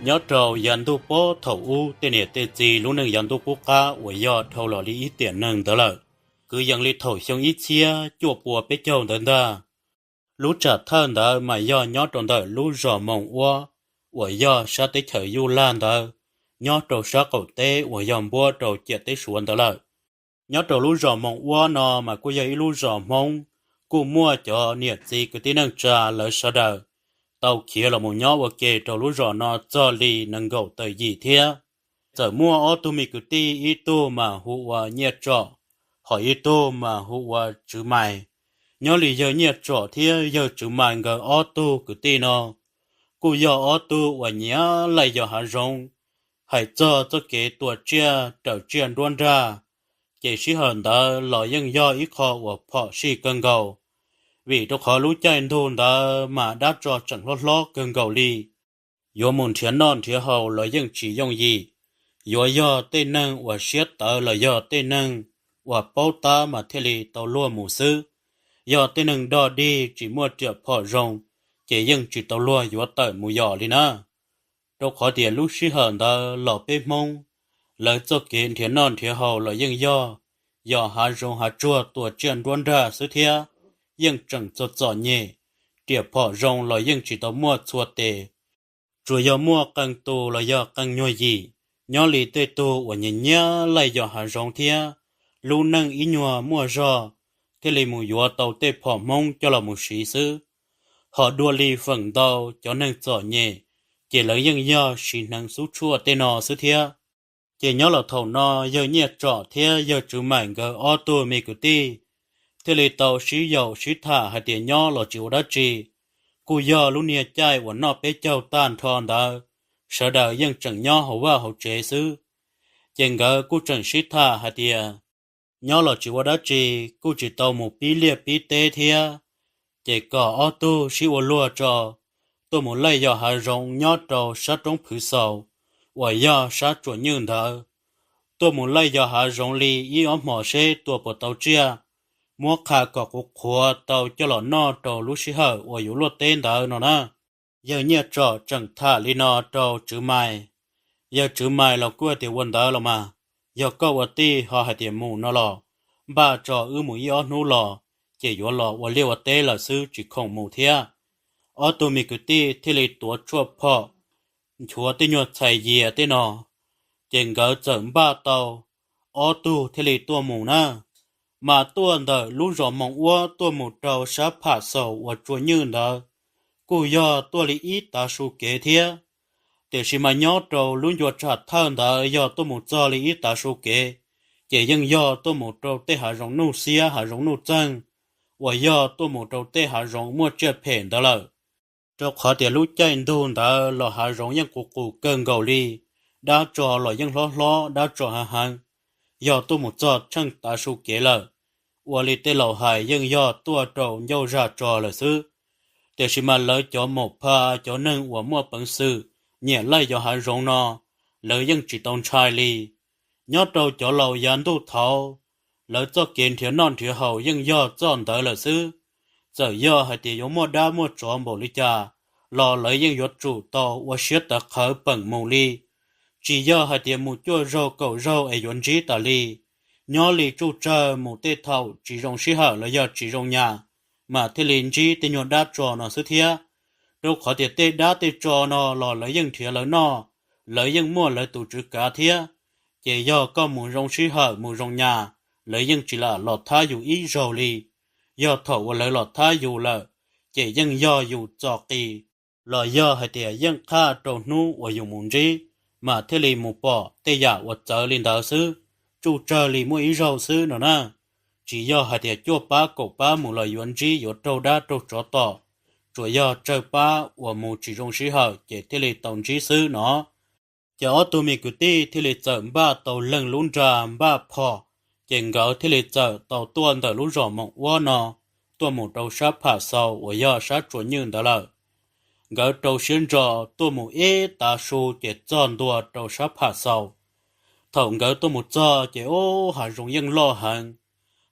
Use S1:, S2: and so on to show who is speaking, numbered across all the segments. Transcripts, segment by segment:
S1: nhớ trâu dân tu bố thầu u tên này tên gì lúc nâng dân tu bố cá với do thầu lò lý ít tiền nâng đó là cứ dân lý thầu xong ít chia chùa bùa bế châu đến đó lúc trả thân đó mà do nhớ trâu đó lúc rõ mong qua với do sát tới thời du lan đó nhớ trâu sát cầu tế với do bùa trâu chết tới xuống đó là nhớ trâu lúc rõ mong qua nó mà cô dạy lúc rõ mong cô mua cho nhiệt gì cứ tí nâng trà lợi sợ đời tàu kia là một nhóm ok trâu lúa rõ nó cho lì nâng gầu tới gì thế giờ mua ô tô mi cứ ti ít tô mà hụ và nhiệt trọ hỏi ít tô mà hụ và chữ mày nhớ lì giờ nhiệt trọ thế giờ chữ mày ngờ ô tô cứ ti nó cô giờ ô tô và nhớ lại giờ hạ rong hãy cho cái tuổi chia trở chuyện đoan ra chỉ sĩ hơn đó là dân do ít khó và họ sĩ cân gầu vì tôi khó lũ chạy thôn đó mà đã cho chẳng lót lót cơn gầu ly do muốn thiến non thiến hậu là dân chỉ dùng gì do tên năng và siết tờ là do tên năng và bao ta mà thế li tàu lúa mù sư do tên năng đo đi chỉ mua triệu phò rồng chỉ dân chỉ tàu lúa do tờ mù giò đi nè tôi khó tiền lũ sĩ hơn đó lọ bê mông lời cho kiến thiến non thiến hậu là dân do hạ rồng hạ chua tuổi chuyện đoan ra sự thiê nhưng chẳng cho nhẹ, tiệp họ rong là nhưng chỉ tao mua chua tệ, rồi giờ mua càng tu là giờ càng nhoi gì, nhỏ lì tê tu và nhìn nhớ lại giờ hàng rong thia, lu nâng ý nhua mua rò, thế lì mù dùa tàu tê phò mông cho là một sĩ sư, họ đua lì phần tàu cho nâng cho nhẹ, chỉ lấy nhưng giờ sĩ nâng số chua tê nọ sư thia, chỉ nhớ là thầu nọ giờ nhẹ trọ thia giờ chú mảnh gờ ô tô mì của ti. Thế là tàu sĩ dầu sĩ thả hay tiền nhỏ là chịu đã trì. Cô giờ lúc nia chạy và nó bế châu tan thon đó. Sợ đời dân chẳng nhỏ hậu vào hậu chế sư. Chàng gỡ cô chẳng sĩ thả hay tiền. Nhỏ là chịu đã trì, cô chỉ tàu một bí liệt bí tế thia. Chỉ có ô tô sĩ và lùa trò. Tôi muốn lấy giờ hạ rộng nhỏ trò sát trong phứ sầu. Và giờ sát chuẩn nhường thở. Tôi muốn lấy giờ hạ rộng lì ý ấm mỏ xe tùa bộ tàu chia. Mua khá có cuộc khóa tàu cho lọ nó trò lúc sĩ hở và yếu luật tên đó nó nè. Giờ nhẹ trò chẳng thả lý nó trò chữ mày. Giờ chữ mày là quê tiểu quân đó là mà. Giờ có vật ti họ hãy tiền mù nó lọ. Ba trò mù yếu nụ lọ. Chỉ yếu lọ và liêu vật tế là sư chỉ không mù thea. Ở tù mì cứ ti thì lì tùa chua phọ. Chúa tí nhuột chạy dìa tế nó. Chênh gỡ chẩn ba tàu. Ở tù thì lì tùa mù nè. Mà tuần đời lúc rõ mong ua tuần một trâu sắp phá sầu và chua như đó. Cô do tuần lý ít ta su kế thia. Để khi mà nhớ trâu lúc do trả thân đó do tuần một trâu lý ít ta su kế. Chỉ dân do tuần một trâu tê hạ rộng nụ xia hạ rộng nụ chân. Và do tuần một trâu tê hạ rộng mua chết phèn đó là. Trâu khó để lúc chạy đồn đó là hạ rộng dân cụ cơn gầu ly. Đã trò là dân lo đã trò hạ hàng. Do tuần một trâu chân ta su kế là. Và lý tế lầu hài dân do tua trầu nhau ra trò là sư. Để khi mà lấy cho một pha cho nâng và mua bằng sư, nhẹ lại cho hạ rộng nó, lấy dân chỉ tông trai lì. Nhớ trầu cho lầu dàn tu thảo, lấy cho kiến thiếu non thiếu hậu dân do chọn tới là sư. Giờ do hãy tìm mua đá mua trộm bộ lý trà, lò lấy dân do chủ tàu và xếp tạc khởi bằng mù ly. Chỉ do hãy tìm một chua rau cầu rau ở yuan trí tà ly. Nhỏ lì chú chờ một tê thầu chỉ rong sĩ hở là do chỉ rong nhà. Mà thế linh chí tê nhọn đá trò nó sư thia. Đâu khó tiết tê đá tê trò nó lò lấy dân thịa lấy nó. Lấy dân mua lấy tù trữ cả thia. Chỉ do có một rong sĩ hở một rong nhà. Lấy dân chỉ là lọt tha dù ý rầu lì. Do thầu và lấy lọt tha dù lợ. Chỉ dân do dù trò kỳ. Lò do hay tìa dân khá trò nụ và dùng môn trí. Mà thế linh một bỏ tê giả và trở lên đạo sư. Chú chờ lì mua ý rau sư nó nè. Chỉ do hãy để cho ba cổ ba một lời yuan trí yếu trâu đá trâu chó tỏ. Chủ do chờ ba và một chỉ rong sĩ hở để thế lì tổng trí sư nó. Chỉ ở tù mì cử ti thế lì chởm ba tàu lưng lún trà ba phò. Chênh gỡ thế lì chở tàu tuần tờ lũ rõ mộng vô nó. Tuần một trâu sáp phá sầu và do sát chuột nhường đó là. Gỡ trâu xuyên rõ tuần một ế ta su để chọn đùa trâu sáp phá sầu. Thổng gỡ tôi một giờ chỉ ô hạ rộng dân lo hẳn.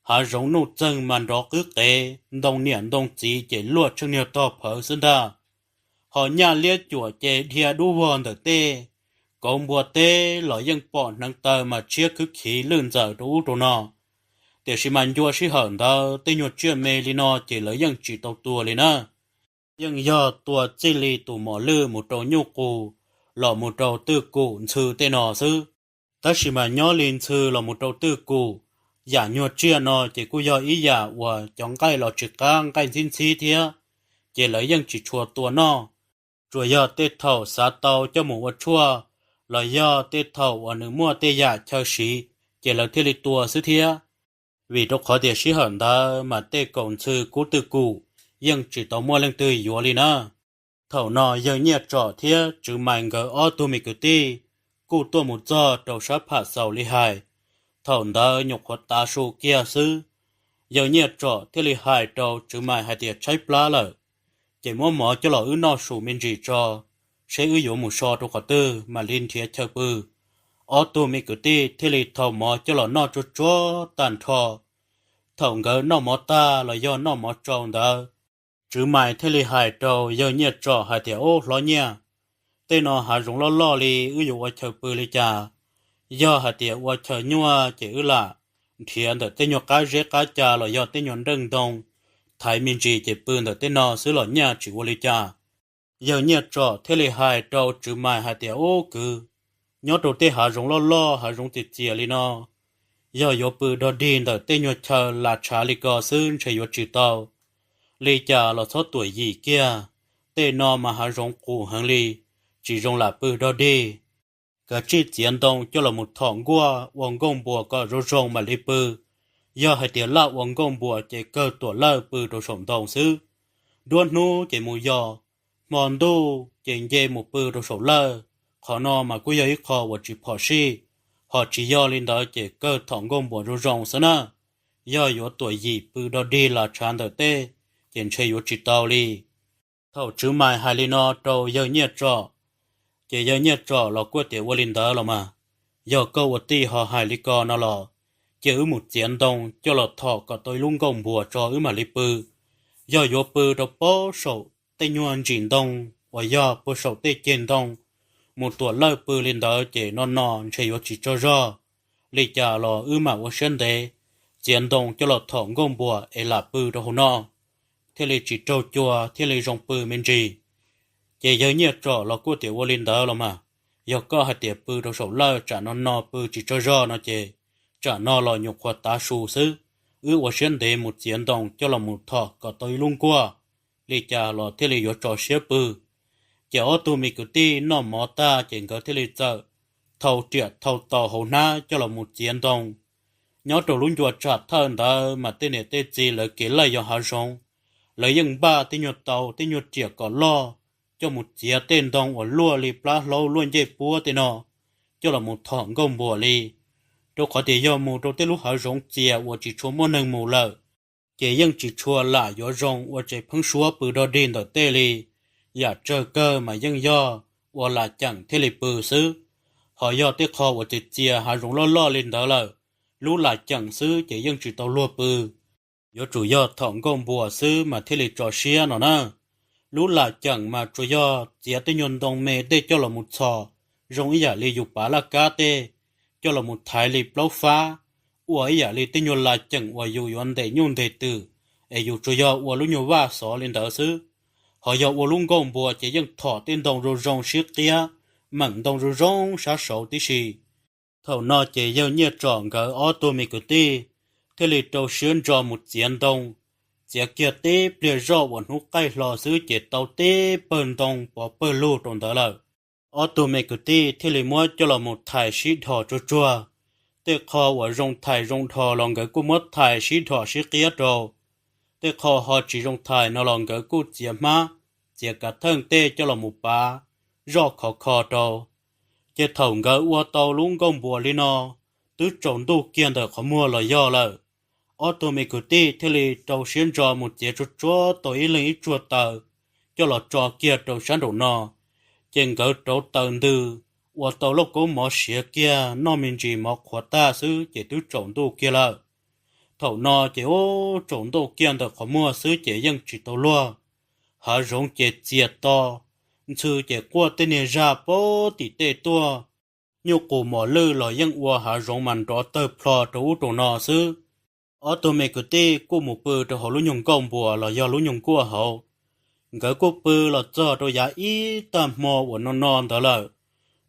S1: Hạ rộng nụ chân màn đó cứ tế, đồng niệm đồng chí chỉ luộc trong nhiều tòa phở xin ta. họ nhà liếc chùa chế thia đu vòn được tê công bùa tê lọ dân bọn năng tờ mà chia cứ khí lươn giờ đủ đồ nọ để xí mạnh chùa xí hởn đó tê nhột chia mê li nọ chỉ lấy dân chỉ tàu tua li nè dân do tua chỉ li tụ mỏ lư một trâu nhu cụ lọ một trâu tư cụ sư tê nọ sư ta xí mà nhỏ linh sư lọ một trâu tư cụ giả nhột chia nọ chỉ cụ do ý giả và chống cái lọ trực cang cái xin xí thia chỉ lấy dân chỉ chùa tua nọ chùa do tê thầu xá tàu cho một vật chùa là do tê thầu ở nước mua tê giả cho xí chỉ là thiết lý tua sư thia vì đâu khó để xí hẳn ta mà tê cổng sư cú tư cụ nhưng chỉ tàu mua lên từ yếu li na thầu nọ giờ nhiệt trọ thia chứ mạnh gỡ ô tô mì cứ ti cụ tua một giờ đầu sát phá sầu li hài thầu ta nhục hoạt ta su kia sư giờ nhiệt trọ thiết li hài đầu chứ mạnh hai tiệt cháy plá lợ chỉ mua mỏ cho lọ ư nọ sủ mình chỉ cho sẽ ư yếu một so đâu có tư mà liên thiệt chơi bự ô tô mi cứ ti thiết li thầu mỏ cho lọ nọ cho chúa tàn thọ thầu ngỡ nọ mỏ ta là do nọ mỏ tròn đó chứ mày thiết li hài đầu giờ nhiệt trọ hai tiệt ô lo nha tên nó hà rung lo li ư yếu chơi bự li cha do hai tiệt chơi nhua chỉ ư là thiệt được tên nhọ cá rết cá cha là do tên nhọ đừng đông thái mình chỉ bươn được tên nó xứ lọ nhà chỉ vô lý cha giờ nhà trọ thế là hai trâu chữ mai hai tiệt ô cứ nhớ đầu tiên hà rong lo hà rong tiệt chia li nó giờ yo bự đo điên được tên nhọ chờ là trả li cò xứ chơi yo chữ tàu li cha là số tuổi gì kia tên nó mà hà rong cụ hàng li chỉ rong là bự đo đi cái chi chiến đông cho là một thòng qua王公伯có rong mà li bự do hai tiếng lão王公伯chỉ cơ tuổi lơ bự đồ sống đồng sư đuôn nu chỉ mùi giò mòn đu chỉ dê một bự đồ sống lơ khó nọ mà cứ ít khó và chỉ bỏ xí họ chỉ do lên đó chỉ cơ thòng công bộ đồ rộng sơ nè do yếu tuổi gì bự đồ đi là chán đời tê chỉ chơi yếu chỉ tàu li thầu chứ mày hai li nọ trâu giờ nhiệt trọ chỉ giờ nhiệt trọ là quyết tiểu vô lên đó là mà giờ câu ti họ hai li co nó là chứ một chiến đông cho lọt thọ có tôi luôn công bùa cho mà li bự do yếu bự đồ bó sổ tây nhuận chỉnh đông và do bó sổ tây chiến đông một tuổi lợi bự lên đó chỉ non chơi yếu chỉ cho rõ li cha lò mà vô sân đề chiến đông cho lọt thọ công bùa ấy là bự đồ nọ thế li chỉ trâu chùa thế li rong bự mình chỉ giờ nhiệt trọ là của tiểu vô lên đó là mà giờ có hai tiệp bự đồ sổ lợi trả non bự chỉ cho rõ nó chỉ trả nó là nhục hoạt ta sù sư và xuyên đề một chiến đồng cho là một thọ có tôi luôn qua lý cha là thế lý trò xếp bự chỉ ở tù mì cứ ti nó mò ta chỉ có thế lý chợ thầu triệt thầu tàu hậu na cho là một chiến đồng nhớ trò luôn chuột chặt thân đó mà tên này tên gì là kể lại do hà sông lấy những ba tên nhột tàu tên nhột triệt có lo cho một chiến tên đồng ở lúa li pla lâu luôn dây búa tên nó cho là một thọ công bùa li đâu có thể do mù đâu tới lúc họ rong chia và chỉ chúa môn nâng mù lợ chỉ nhưng chỉ chúa là do rong và chỉ phăng xúa bự đo điên đo tê li giả chờ cơ mà nhưng do và là chẳng thế li bự xứ họ do tới kho và chỉ chia họ rong lo lên đó lợ lúc là chẳng xứ chỉ nhưng chỉ tàu lúa bự do chủ do thọng công bùa xứ mà thế li trò xia nó nè lúc là chẳng mà chủ do chia tới nhon đồng mê để cho là một sò rong ý giả li dục bá là cá tê cho là một thái lý lâu phá ủa giả lý tinh nhôn là chẳng và dù yuan để nhôn để tử ấy dù cho do ủa lúc nhôn va xó lên đó xứ họ do ủa lúc gom bùa chỉ dân thọ tên đồng rồi rong xiết kia mặn đồng rồi rong sát sầu tí xì thầu nó chỉ dân nhiệt trọn gỡ ô tô mì cứ ti thế lý trâu xuyên cho một chiến đồng chỉ kia tê bìa rõ vẫn hút cây lò xứ chỉ tàu tê bần đồng bỏ bờ lô trong đó là ô tô mẹ cứ ti thì lấy mua cho là một thải xí thọ cho chua tê kho và rong thọ lòng cái cú mất thải xí thọ xí kia rồi tê kho họ chỉ rong thải nó lòng cái cú chia má chia cả thân tê cho là một ba rõ kho rồi chế thòng cái ô tô luôn công bùa li nó tứ trộn tu kiên được khó mua là do là ô tô mẹ cứ ti thì lấy trâu xuyên cho một chế cho chua tối lên ít chua tờ cho là trò kia trâu sáng đồ nó trên cái chỗ tận từ và tàu lúc có mỏ xía kia nó mình chỉ mỏ khoa ta xứ chỉ tứ trộn đồ kia là thầu nó chỉ ô trộn đồ kia được khó mua xứ chỉ dân chỉ tàu lúa họ rong chỉ chia to chứ chỉ qua tên này ra bố tỷ tê tua nhiều cổ mỏ lư là dân ua hạ rộng màn đó tơ plò trú trổ nọ sư ở tôi mẹ cứ tê cô một bự cho họ lúc nhung công bùa là do lúc nhung của họ cái cô bự là cho tôi giá ý tầm mò của non non đó là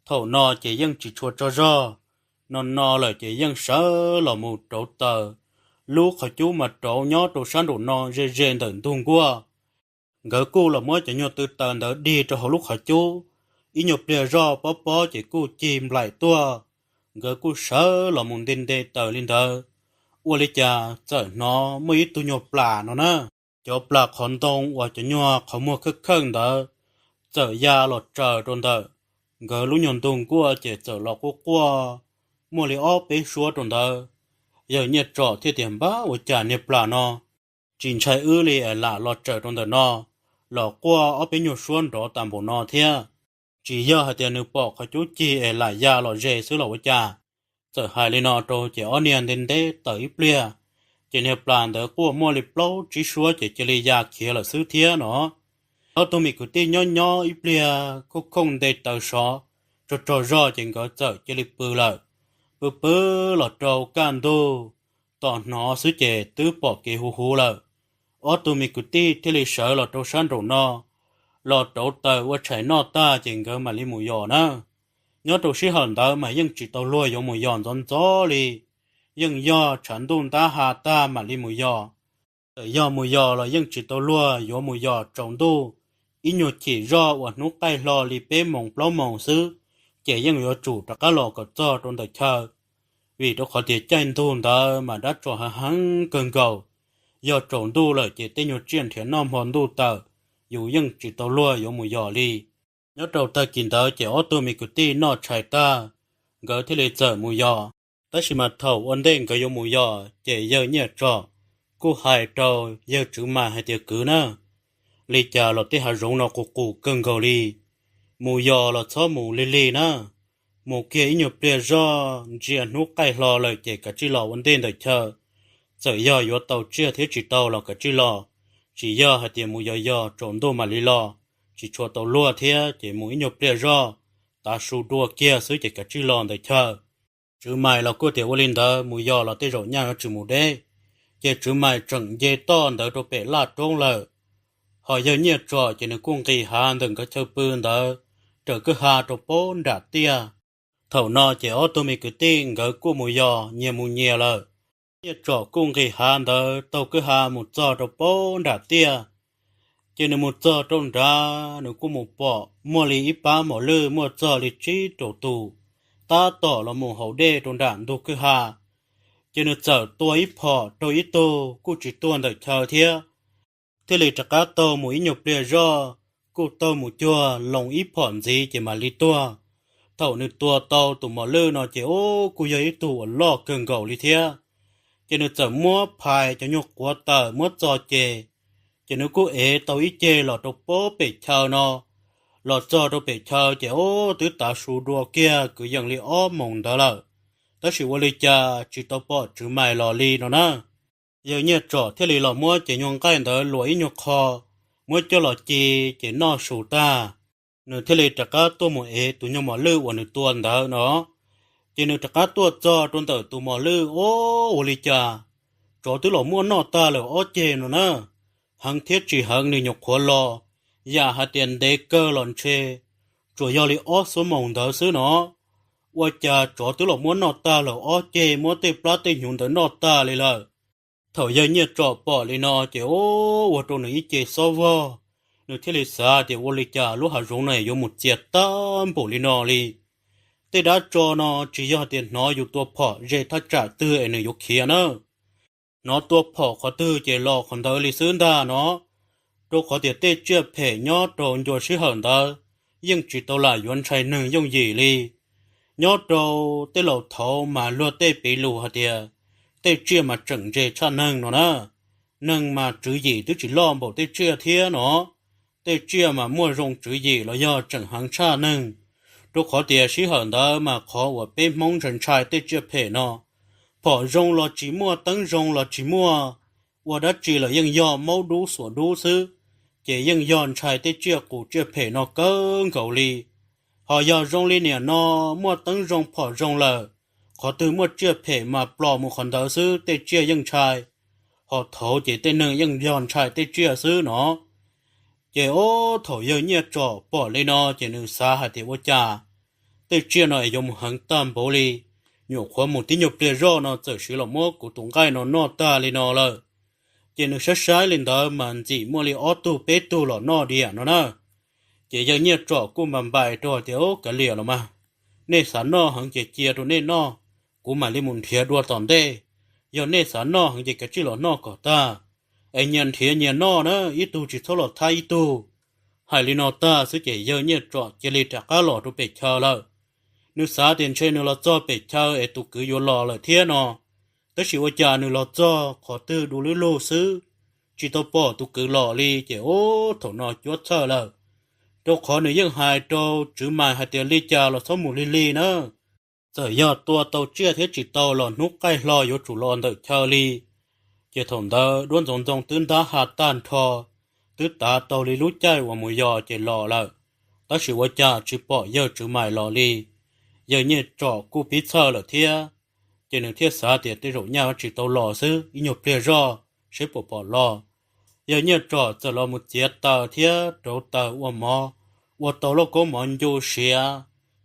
S1: thầu nọ chỉ dân chỉ chuột cho do non nọ là chỉ dân sợ là một chỗ tờ lúc họ chú mà chỗ nhó chỗ sáng đồ non rê rê tận tung qua gỡ cô là mới chỉ nhớ từ tận đỡ đi cho họ lúc họ chú ý nhộp lìa do bó chỉ cô chìm lại tua gỡ cô sợ là một tin đề tờ lên tờ ua lý cha chờ nó mới tu nhộp là nó nè cho là khẩn tông và cho nhòa khó mua khức khẩn tờ chờ ya lọt chờ trôn tờ gỡ lúc nhộn tung qua chỉ chờ lọt qua mua lý ốp bế xua trôn tờ giờ nhiệt trọ thiết điểm bá và trả nếp là nó chính trái ư lì ở lạ lọt trở trong tờ nó lọ qua ở bên nhiều xuân đó tạm bộ nó thia chỉ giờ hai tiền nước bỏ khai chú chi ở lại gia lọ dễ xứ lọ cha giờ hai lên nó trâu chỉ ở niên đến thế tới bia chỉ nếp plan đỡ qua mua lip lâu chỉ xua chỉ lì gia kia là xứ thia nó ở tôi mình cứ tin nhỏ ít bia cũng không để tờ sọ cho rõ chỉ có giờ chỉ lip bự lại bự là trâu can đô tòn nó xứ chè tứ bỏ cái hú là ở tụi mình cứ tí thì lịch sử là trâu sáng trâu nó là trâu tờ và chạy nó ta chừng cái mà đi mùi giò nữa nhớ trâu sĩ hận tờ mà nhưng chỉ tàu lùi dùng mùi giò dọn gió li nhưng do chẳng đun ta hà ta mà đi mùi giò do mùi giò là nhưng chỉ tàu lùi dùng mùi giò trồng tu ít nhiều chỉ do và nút tay lo li bế mông plau mông xứ chỉ nhưng do chủ tất cả lò có cho trong đời chờ vì đó khó thể tranh thôn ta mà đã cho hắn cơn cầu do trộn tu là chỉ tên nhiều chuyện thiệt nom hòn tu tờ dù nhưng chỉ tàu lùa dù mùi giò li nhớ đầu ta kín tờ chỉ ô tô mi cứ ti nó chạy ta gỡ thế lệ chở mùi giò ta chỉ mà thầu ổn định cái dù mùi giò chỉ giờ nhẹ trò cô hai trâu giờ chữ mà hay tiệc cứ nữa li cha là tí hà rung nó cụ cơn cầu li mùi giò là chó mù li nữa một kia ít nhiều bia do chỉ ăn nút cay lò lời chỉ cả chỉ lò ổn định để chờ giờ giờ yo tàu chia thế chỉ tàu là cả chỉ lò chỉ giờ hay tiền mùi giờ trộn đồ mà li lò chỉ cho tàu lúa thế chỉ mũi nhộp bia do ta su đua kia xứ chỉ cả chỉ lò để chờ chữ mày là cô tiểu linh đó mùi giờ là tê rổ nhang chữ mù đê chỉ chữ mày整dê to đỡ đồ bể là trông lợ họ giờ nhiệt trò chỉ nên cung kỳ hàng đừng có chơi bươn đó trở cứ hà trò bốn đã tia thầu nọ chỉ ô tô mi cứ tin gỡ cô mùi giờ nhiều mùi nhiều lợ nhiệt trò cung kỳ hàng đó tàu cứ hà một giờ trò bốn đã tia chỉ nên một giờ trong ra nếu cô một bỏ mua lì ít ba mỏ lư mua giờ lì trí trổ tù ta tỏ là một hậu đê trong đạn đồ cứ hà chỉ nên giờ tôi ít phò tôi ít tô cô chỉ tuôn đợi chờ thế thế lì chắc cá tô một ít nhục lìa do cô tô một chua lòng ít phỏn gì chỉ mà lì tua thầu nữ tua tàu tụ mỏ lư nó chỉ ô cô giờ ít tụ lo cơn gầu lì thế chỉ nên giờ mua phai cho nhục quá tờ mua cho chè chỉ nếu cô ế tàu ít chê lọ trục bố bị chờ nó lọ cho đâu bị chờ chỉ ô tứ ta su đua kia cứ dần li ó mông đó là ta chỉ vô li cha chỉ tàu bỏ chữ mày lọ li nó nè giờ nhớ trọ thế li lọ mua chỉ nhung cái đó lụi nhục kho mua cho lọ chỉ nó su ta nửa thế li chắc cá tôi mua ế tụi nhau mà lư và nửa tuần đó nó chỉ nửa chắc cá tôi cho tuần tới tụi mà lư ô vô li cha trọ tứ lọ mua nó ta là ó chê nó nè hằng thiết chỉ hằng ni nhục khổ lo ya hạt tiền đề cơ lòn chê rồi do li ó số mông đó xứ nó qua cha chỗ tứ lộc muốn nọ ta là ó chê muốn tê plá tê nhung tới nọ ta li là thầu giờ nhiệt trọ bỏ li nọ chỉ ô qua chỗ này chê so vo nếu thế li xa thì vô li cha lúc hạt giống này dùng một chiết tam bổ li nọ li tê đã cho nó chỉ do tiền nó dùng tua phỏ dễ thắt trả tư ấy này dùng kia nữa nó tua phỏ khó tư chỉ lo còn tới li xứ ta nó đâu có thể tê chưa phải nhớ trộn cho sĩ hận ta nhưng chỉ tao là yuan chạy nâng dùng gì li nhớ đâu tê lẩu thấu mà lúa tê bị lù hả tiề tê chưa mà整dễ cha nâng nó nè nâng mà chữ gì tức chỉ lo bộ tê chưa thế nó tê chưa mà mua rong chữ gì là do整hàng cha nâng đâu có thể sĩ hận ta mà khó ở bên mong整trai tê chưa phải nó bỏ rong là chỉ mua tấn rong là chỉ mua và đã chỉ là những do máu đủ sủa đủ sư chỉ dân dọn trai tới chia cụ chia phê nó cơn cầu li họ giờ rong li nè nó mua tấn rong phỏ rong lờ họ từ mua chia phê mà bỏ một khoản đầu sư tới chia dân trai họ thấu chỉ tên nâng dân dọn trai tới chia sư nó chỉ ô thấu giờ nhẹ trọ bỏ lên nó chỉ nâng xa hạt tiêu cha tới chia nó dùng hàng tam bố li nhiều khoa một tí nhục để rõ nó trở sử là mua của tụng gai nó ta lên nó lờ chỉ nâng sát sai lên đó mà chỉ mua li ô tô bê tô là nó đi nó nè chỉ giờ nhẹ trọ cũng bằng bài trọ tiêu cả liền rồi mà nên sản nó hàng chỉ chia rồi nên nó cũng mà lên một thiệt đua tòn đây giờ nên sản nó hàng chỉ cái chỉ là nó có ta anh nhận thiệt nhận nó nữa ít tu chỉ số là thay ít tu hai li nó ta sẽ chỉ giờ nhẹ trọ chỉ li trả cá lọ rồi bị chờ rồi nếu xã tiền chơi nếu là cho bị chờ ấy tu cứ vô lọ là thiệt nó tới chỉ cha nếu là cho khó tư đủ lưỡi lô xứ chỉ tao bỏ tu cứ lọ li chỉ ô thổ nó chuột chờ rồi đâu khó nữa nhưng hai đâu chứ mà hai tiền li cha là số một li nữa giờ giờ tua tàu chia thế chỉ tàu là nút cái lo vô chủ lo được chờ li chỉ thằng đó luôn dòng tương đá hạt tan thò tứ ta tàu li lút chơi và mùi giò chỉ lò lại ta chỉว่าcha chỉ bỏ giờ chứ mày lò li giờ như trọ cú pít sơ là thia chỉ nên thia xã tiền tới rồi nhau chỉ tàu lò xứ ý nhục bia rò sẽ bỏ lò giờ như trọ giờ lò một chiếc tàu thia trâu tàu và mò và tàu nó có món vô xía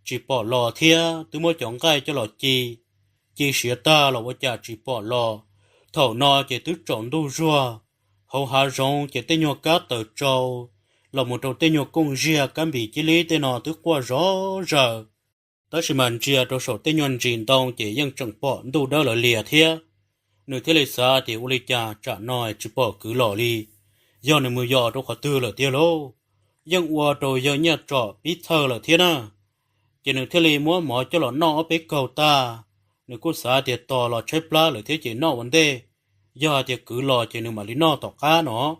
S1: chỉ bỏ lò thia từ mỗi chọn cái cho lò chi xía ta làว่าcha chỉ bỏ lò thầu nó chỉ tứ trộn đu rùa hậu hạ rong chỉ tên nhau cá tờ trâu là một trâu tên nhau công ria cán bị chỉ lý tên nó tứ qua rõ giờ đó là mình chia trâu sổ tên nhau trình tông chỉ dân trồng bỏ đu đó là lìa thia nửa thế lịch xa thì uli cha trả nói chỉ bỏ cứ lò li do nửa mưa gió đâu có tư là tiêu lô dân qua trâu giờ nhát trọ biết thơ là thia na chỉ nửa thế lịch múa mỏ cho lọ nọ bé cầu ta nửa cô xã thì to là chế pla là thế chỉ nọ vấn đề giờ thì cứ lo chỉ nửa mà lý nọ tỏ cá nó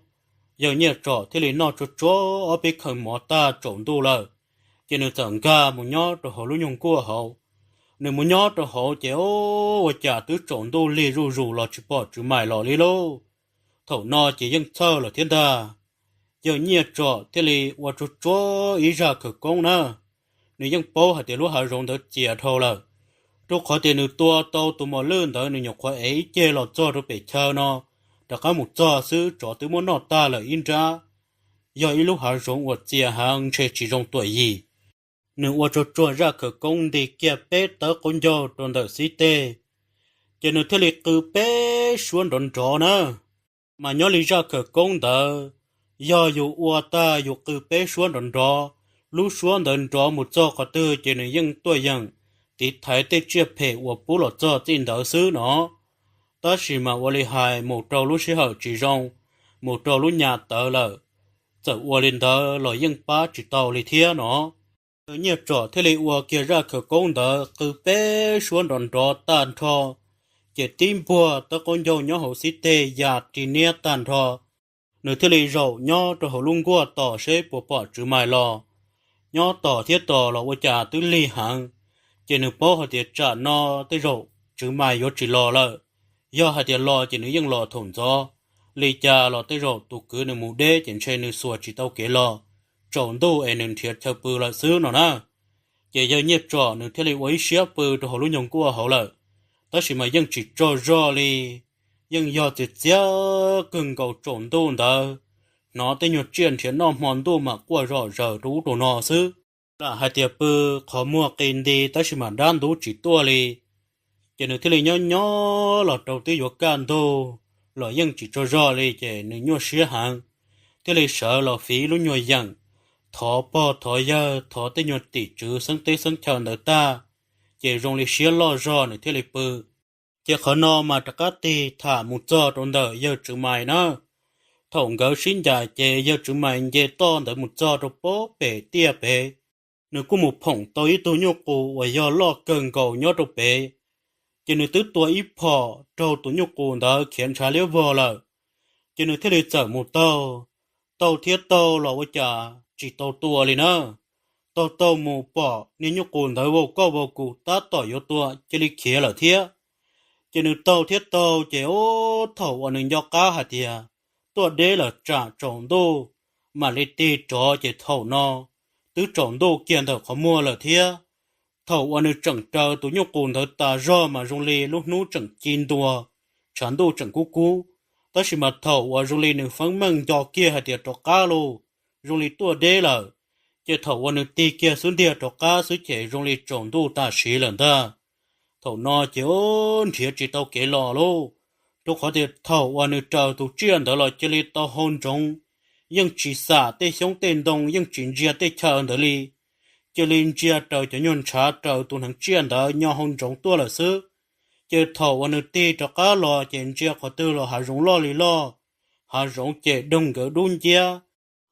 S1: giờ nhẹ trọ thế lý nọ cho ở bên khẩn mỏ ta trộn tu là chỉ nửa chẳng ca một nhó rồi họ luôn dùng cua hậu nửa một nhó rồi họ chỉ ô chả tứ trộn tu li rù là chỉ bỏ chỉ mày lò li lô thầu nọ chỉ dân thơ là thiên ta giờ nhẹ trọ thế lý và cho ý ra khởi công nè nửa dân bố hạt tiền lúa hạt rồng được chia thâu là lúc khó tiền được tua tàu tụi mò lươn tới nửa nhọc khoa ấy chê lọt cho rồi bị chờ nó đã có một trò sư trò từ muốn nọ ta là in ra giờ ít lúc hạ rộng hoặc chia hàng chơi chỉ trong tuổi gì nửa hoặc cho ra khởi công thì kia bé tới con dâu trong đời sĩ tê cho nên thế lịch cứ bé xuống đòn trò nữa mà nhớ lý ra khởi công đó giờ dù ua ta dù cứ bé xuống đòn trò lúc xuống đòn trò một trò có tư cho nên dân tuổi dân thì thấy tê chia phê của bố lọ cho tin đỡ xứ nó ta chỉ mà vô li hài một trâu lúc sẽ hở chỉ rong một trâu lúc nhà tờ lợ giờ vô lên tờ lọ dân ba chỉ tàu li thia nó nhiều trò thế li vô kia ra khởi công tờ cứ bé xuống đòn trò tàn thò chỉ tim bùa tờ con dâu nhỏ hậu sĩ tê già chỉ nia tàn thò nửa thế li rầu nhỏ trò hậu lung qua tỏ sẽ bỏ chữ mài lò nhỏ tỏ thiết tỏ là vô trả tứ li hàng chỉ nửa bố họ thì trả nó tới rồi chứ mà yếu chỉ lo là do họ thì lo chỉ nửa dân lo thủng gió lì cha lo tới rồi tụ cứ nửa mù đế chỉ chơi nửa xua chỉ tao kế lo trộn tu em nửa thiệt theo bự là xứ nó nè chỉ giờ nhếp trọ nửa thế này ấy xía bự cho họ luôn dùng của họ là đó chỉ mà dân chỉ cho rõ li dân do thì giá cần cầu trộn tu đó nó tới nhiều chuyện thì nó mòn tu mà qua rõ giờ đủ đồ nó xứ là hai tiệp bự khó mua kinh đi ta chỉ mà đan đủ chỉ tua li chỉ nửa thế này nhỏ là đầu tiên vô can đồ là dân chỉ cho rõ li chỉ nửa nhỏ xía hàng thế này sợ là phí lúc nhỏ dân thọ bỏ thọ giờ thọ tới nhỏ tỷ chữ sáng tế sáng chờ nữa ta chỉ dùng li xía lo rõ nửa thế này bự chỉ khó nó mà tất cả tì thả một giờ trong đời giờ chữ mày nữa thòng gấu xin dài chỉ giờ chữ mày chỉ to tới một giờ trong bố bể tia bể nếu có một phòng tôi nhóc cô và do lo cần cầu nhóc đồ bé chỉ nếu tứ tuổi ít phò trâu tôi nhóc cô đã khiến trả liêu vò là chỉ nếu thế này chở một tàu thiết tàu là với cha chỉ tàu tua liền nữa tàu một bỏ nên nhóc cô đã vô cụ ta tỏi vô tua chỉ đi kia là thiết chỉ nếu tàu thiết tàu chỉ ô thầu ở nên do cá hạt tiền tua đế là trả trồng đô mà lấy tê trò chỉ thầu nó tứ tròn đô kiên thầu khó mua là thế thầu anh chẳng chờ tụi nhóc cồn thầu ta do mà rong lê lúc nú chẳng chín đùa chán đô chẳng cú cú ta chỉ mà thầu và rong lê nửa phăng măng cho kia hạt tiệt trò cá lô rong lê tua đê là chỉ thầu anh tê kia xuống tiệt trò cá xuống chạy rong lê tròn đô ta xí lần ta thầu nó chỉ ôn thiệt chỉ tao kể lò lô tôi có thể thầu anh chờ tụi chuyện đó là chỉ lê tao hôn trống nhưng chỉ xả tê sống tên đông nhưng chuyện gì tê chờ đó li cho nên chia trời cho nhân trả trời tụi thằng chuyện đó nhau hôn trống tua là sư chơi thầu anh tê cho cá lò chuyện chia có tư là hạ rong lo li lo hạ rong chơi đông gỡ đun chia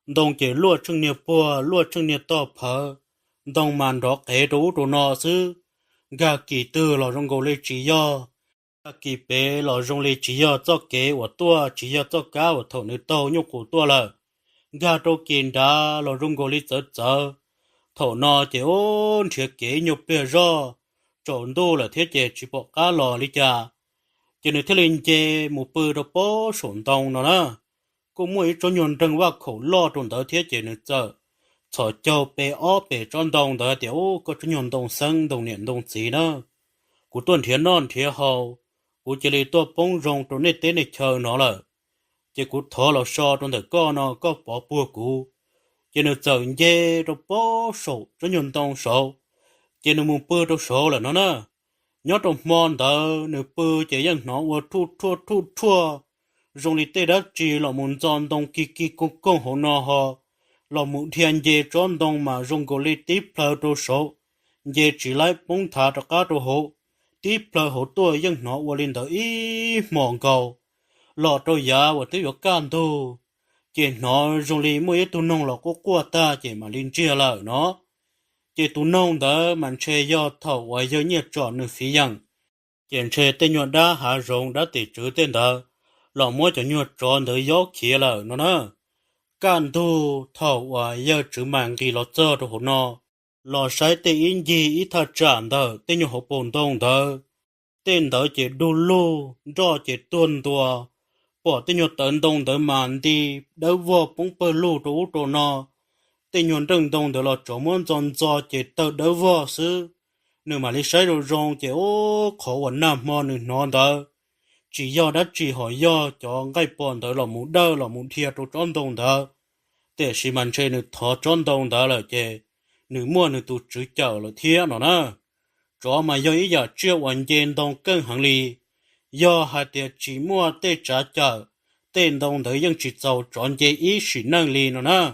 S1: đông chơi lúa trưng nhiệt bùa lúa trưng nhiệt to phở đông màn đó kể đủ đồ nọ sư gà kỳ tư là rong gò lê chỉ do gà kỳ bé là rong lê chỉ do cho kế của tua chỉ do cho cá của thầu nữ tàu nhục của tua là gà trâu kiên đá là rong gò lê chở chở thầu nọ chỉ ôn thiệt kế nhục bé do trộn đô là thiết chế chỉ bỏ cá lò đi cha chỉ nên thiết lên chế một bữa đó bó sổn tông nó nè cũng mỗi cho nhon trăngว่าkhẩu lo trộn đó thiết chế nữa chở cho châu bé ó bé tròn đồng đó tiểu có cho nhon đồng sân đồng niệm đồng gì nữa của tuần thiên non thiên hậu của chỉ lấy tua bông rong trộn này tên này chờ nó là chỉ của thọ là so trong thời con nó có bỏ bùa của chỉ nên chờ dê rồi bó sổ cho nhon đồng sổ chỉ nên muốn bữa đâu sổ là nó nè nhớ trong mòn đó nếu bữa chỉ dân nó vừa thua rong đi tê đất chỉ là muốn chọn đồng kỳ kỳ công hồ nó họ là muốn thiên dê chọn đồng mà rong gọi đi tiếp lời đồ số dê chỉ lấy bông thả cho cá đồ hộ tiếp lời hộ tôi dân nó vừa lên tới ý mòn cầu lọ đồ giá và tới việc can đồ chỉ nó rong đi mỗi tu nông là có qua ta chỉ mà lên chia lại nó chỉ tu nông đó mà chơi do thầu và do nhiệt chọn nửa phí rằng chỉ chơi tên nhuận đã hạ rong đã tỷ chữ tên đó lọ mỗi cho nhuận chọn được gió kia là nó nè can tu thầu và giờ chữ mạng thì lọ chơi đồ hộ nó lọ sai tên in gì ít thật chán đó tên nhuận hộ bồn đông đó tên đó chỉ đu lô do chỉ tuần tua bỏ tên nhuận tấn đông đó màn đi đâu vô bóng bơ lô đồ đồ nó tên nhuận trưng đông đó là chỗ muốn chọn cho chỉ tớ đâu vô sư nếu mà lấy sai đồ rong chỉ ô khổ và nằm mò nữa nó đó chỉ do đã chỉ hỏi do cho ngay bọn đó là muốn đỡ là muốn thiệt đồ tròn đông đó để xí mình chơi nữa thọ tròn đông đó là chỉ nữa mua nữa tụ chữ chào là thiệt nó nè cho mà do ý giờ chưa hoàn全đông cân hàng lì do hai tiệt chỉ mua tê trả chợ tên đông đấy nhưng chỉ giàu tròn chế ý sĩ năng lì nó nè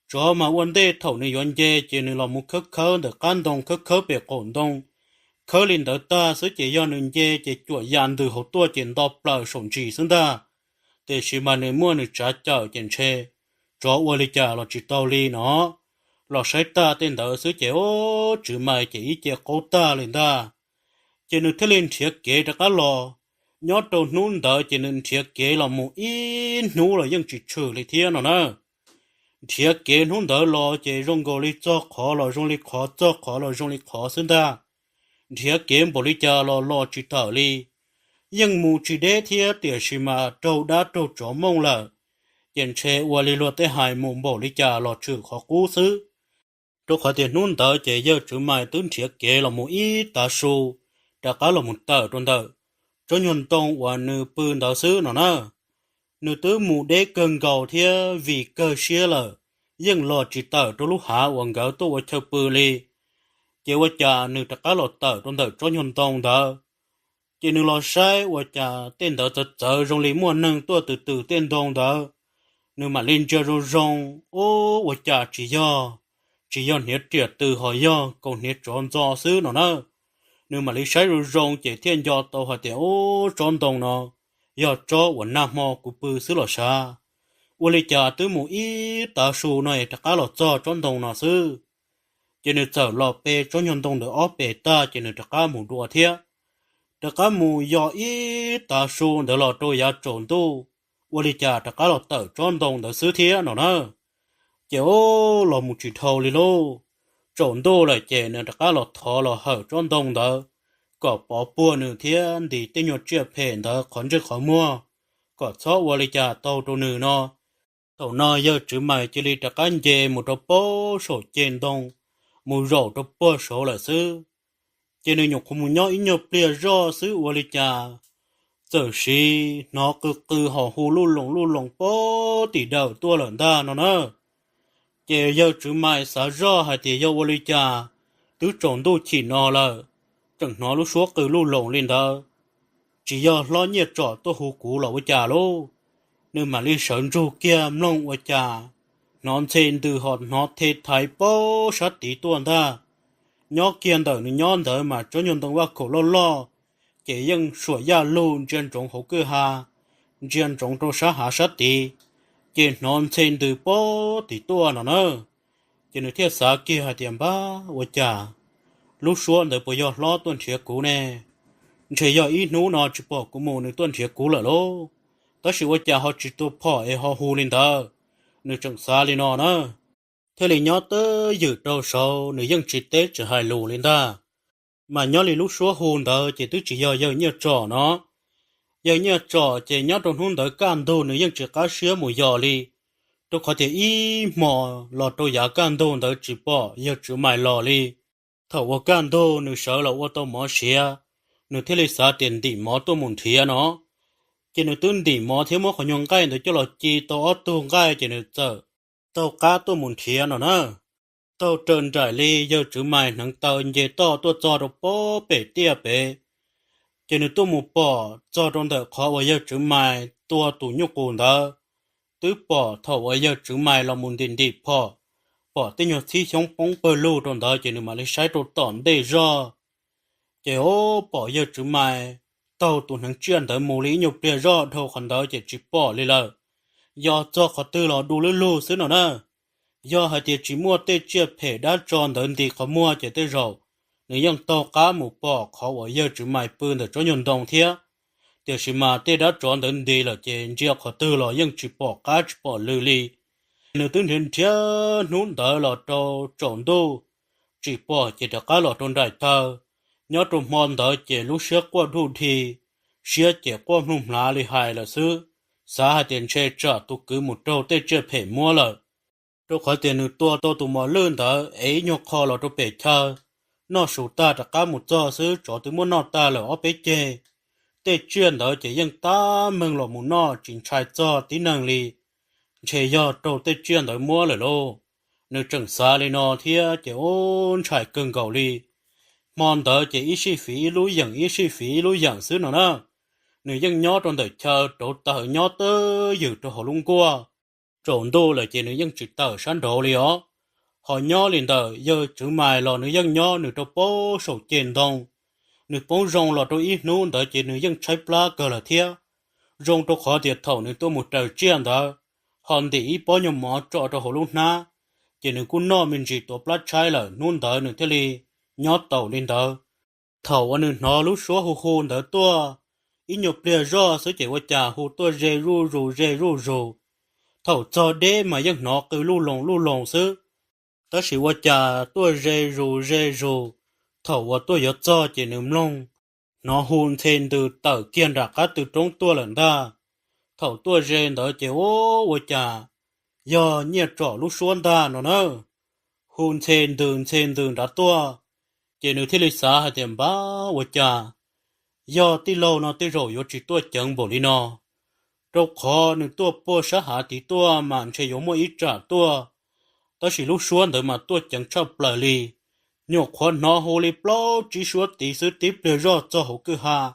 S1: cho mà vấn đề thầu này hoàn chế chỉ nên là một khớp được can đông khớp về cổn đông khớp lên đó ta sẽ chỉ do nên chế chỉ chuột dàn từ hậu tua tiền đọc lại sổng chỉ xứng ta để xí mà nên mua nên trả chợ tiền xe cho qua lý trả là chỉ tàu lì nó lọ sai ta tên đó sẽ chỉ ô chữ mày chỉ chỉ cố ta lên ta chỉ nên thế lên thiết kế cho cá lò nhớ đầu nún đó chỉ nên thiết kế là một ít nú là ยัง chỉ trừ lại thiên nó nè thiết kế nún đó lò chỉ rong gọi lý cho khó là rong lý khó cho khó là rong lý khó xứng ta thiết kế bộ lý cha là lò chỉ thở li ยัง mù chỉ để thiết để xí mà trâu đã trâu chó mông là hiện chế qua lý luật tới hai mồm bộ lý cha là trừ khó cú xứ tôi có thể nún tờ chế giờ chữ mày tướng thiết kế là một ít ta su đã có là một tờ trong tờ cho nhuận tông và nữ bươn đạo sư nó nè nữ tứ mù đế cần cầu thia vì cơ xia là nhưng lo chỉ tờ trong lúc hạ quảng cáo tôi và chờ bư li chế và cha nữ đã có là tờ trong tờ cho nhuận tông tờ chế nữ lo sai và cha tên tờ thật sợ trong lý mua nâng tôi từ từ tên tông tờ nữ mà lên chơi rong rong ô và cha chỉ do nhiệt triệt từ hỏi do còn nhiệt tròn do xứ nó nè nếu mà lấy sai rồi rong chỉ thiên do tàu hạt tiểu tròn đồng nó do cho quần nam mò của bự xứ lò xa u lấy trả từ một ít ta su này tất cả lò cho tròn đồng nó xứ chỉ nên chờ lò bê cho nhân đồng được ốp bê ta chỉ nên tất cả một đùa thiệt tất cả một do ít ta su để lò trôi giá tròn tu u lấy trả tất cả lò tờ tròn đồng được xứ thiệt nó nè chỉ ô là một chỉ thầu li lô trộn đô là chỉ nên tất cả là thọ là hở tròn đông đó có bỏ bùa nửa thiên thì tên nhột chưa phèn đó còn chưa khó mua có cho qua li trả tàu đồ nửa nó thầu nó giờ chữ mày chỉ li trắc anh dê một trò bó sổ trên đông một rổ trò bó sổ là sư chỉ nên nhục không muốn nhớ ít nhớ bia rõ sư u li cha giờ xí nó cứ họ hù lu lồng bó tỷ đầu tua lợn ta nó nè chỉ giờ chữ mày xả rõ hay thì giờ u li cha tứ trộn đôi chỉ nó là chẳng nó lúc xuống cứ lu lồng lên đó chỉ giờ lo nhiệt trọ tôi hù cú là với cha lô nên mà đi sơn ru kia nông với cha nón trên từ họ nó thế thái bó sát tí tuần ta nhó kiên đời nên nhón đời mà cho nhân đồng qua khổ lo chỉ dân sửa gia luôn trên trong hậu cơ hà trên trong trâu sát hạ sát tí chỉ nón trên từ bó tí tuần nó nữa chỉ nên thiết xã kia hà tiệm ba với cha lúc xuống đời bây giờ lo tuần thiệt cũ nè chỉ giờ ít nú nó chỉ bỏ của mồ nên tuần thiệt cũ là lô đó là với cha họ chỉ tu bỏ ấy họ hù lên đó nếu chẳng xa lên nó nữa thế là nhớ tới dự trâu sâu nếu dân chỉ tết chỉ hai lù lên đó mà nhớ lên lúc xuống hùn đó chỉ tức chỉ giờ nhớ trò nó giờ nhớ trò chỉ nhớ trong hùn đó can đồ nếu dân chỉ cá sứa mùi giò li tôi có thể ý mò lò tôi giá can đồ đó chỉ bỏ giờ chỉ mày lò li thầu ở can đồ nếu sợ là ô tô mỏ xía nếu thế là xa tiền đi mỏ tôi muốn thía nó chỉ nếu tuân đi mỏ thiếu mỏ khỏi nhung cái để cho là chi to tuôn cái chỉ nếu sợ tao cá tôi muốn thía nó nè tao trơn trải li giờ chữ mày nắng tao về to tôi cho được bó bể tia bể chỉ nếu tôi muốn bỏ cho trong đời khó vào giờ chữ mày tôi tụ nhục cồn đó tứ bỏ thầu vào giờ chữ mày là muốn định đi bỏ tên nhật xí sống bóng bơ lô trong đó chỉ nếu mà lấy sai đồ tỏn để ra chỉ ô bỏ giờ chữ mày tao tụ nắng chuyên tới mù lý nhục để ra thầu còn đó chỉ bỏ đi là do cho khó tư là đủ lô xứ nào nè do hai tiệt chỉ mua tê chia phê đã tròn đến thì khó mua chỉ tê rầu nếu yang tàu cá một bò khó ở giờ chỉ mày bươn để cho nhân đồng thế tiệt chỉ mà tê đã tròn đến thì là chỉ chia khó tư là yang chỉ bỏ cá chỉ bỏ lư li nếu tính hiện thế nún đỡ là trâu tròn đô chỉ bỏ chỉ được cá là trong đại thơ nhớ trong mòn đỡ chỉ lúc xưa qua thu thì xưa chỉ qua nung lá li hài là xứ xã hai tiền chơi trả tu cứ một trâu tê chơi phê mua lời tôi khỏi tiền được tua tôi tụ mò lươn đó ấy nhóc kho là tôi bể chơi nó sụt ta đã cá một giò xứ cho tôi muốn nó ta là ở bể chê tê chuyên đó chỉ dân ta mừng là muốn nó chỉnh trai cho tí năng li chỉ do tôi tê chuyên đó mua lời lô nếu chẳng xa li nó thì chỉ ôn trải cưng cầu li mòn đó chỉ ít chi phí lúi dặn xứ nó nè nếu dân nhó trong đời chờ trộn tờ nhó tớ dự cho họ lung qua trộn đô là chỉ nếu dân chỉ tờ sáng đồ li ó họ nhó liền tờ giờ chữ mài là nếu dân nhó nếu cho bố sổ trên đông nếu bố rong là tôi ít nôn tờ chỉ nếu dân trái plá cờ là thiê rong tôi khó thiệt thầu nếu tôi một trời chiên tờ hòn thì ít bó nhom mỏ trọ cho họ lung na chỉ nếu cũng nó mình chỉ tổ plá trái là nôn tờ nếu thế li nhó tàu lên tờ thầu anh nên nó lúc số hồ tờ tua ít nhục bia rõ số chỉ qua trà hồ tôi rê ru thầu cho đế mà dân nó cứ lu lồng xứ ta chỉ qua trà tôi rê ru thầu qua tôi nhớ cho chỉ nếm lông nó hôn thêm từ tờ kiên ra cá từ trong tôi lần ta thầu tôi rê đó chỉ ô qua trà do nhiệt trọ lúc xuống ta nó nơ hôn thêm đường đã tôi chỉ nếu thế lịch xã hay tiệm ba qua trà do tí lâu nó tí rồi yo chỉ tua chẳng bổ đi nó đâu khó nên tua bố sát hạ tí tua mà chỉ có một ít trả tua đó chỉ lúc xuống đợi mà tua chẳng cho bờ li nhọc khó nó hồ li plo chỉ xuống tí sư tí bờ rõ cho hậu cơ hà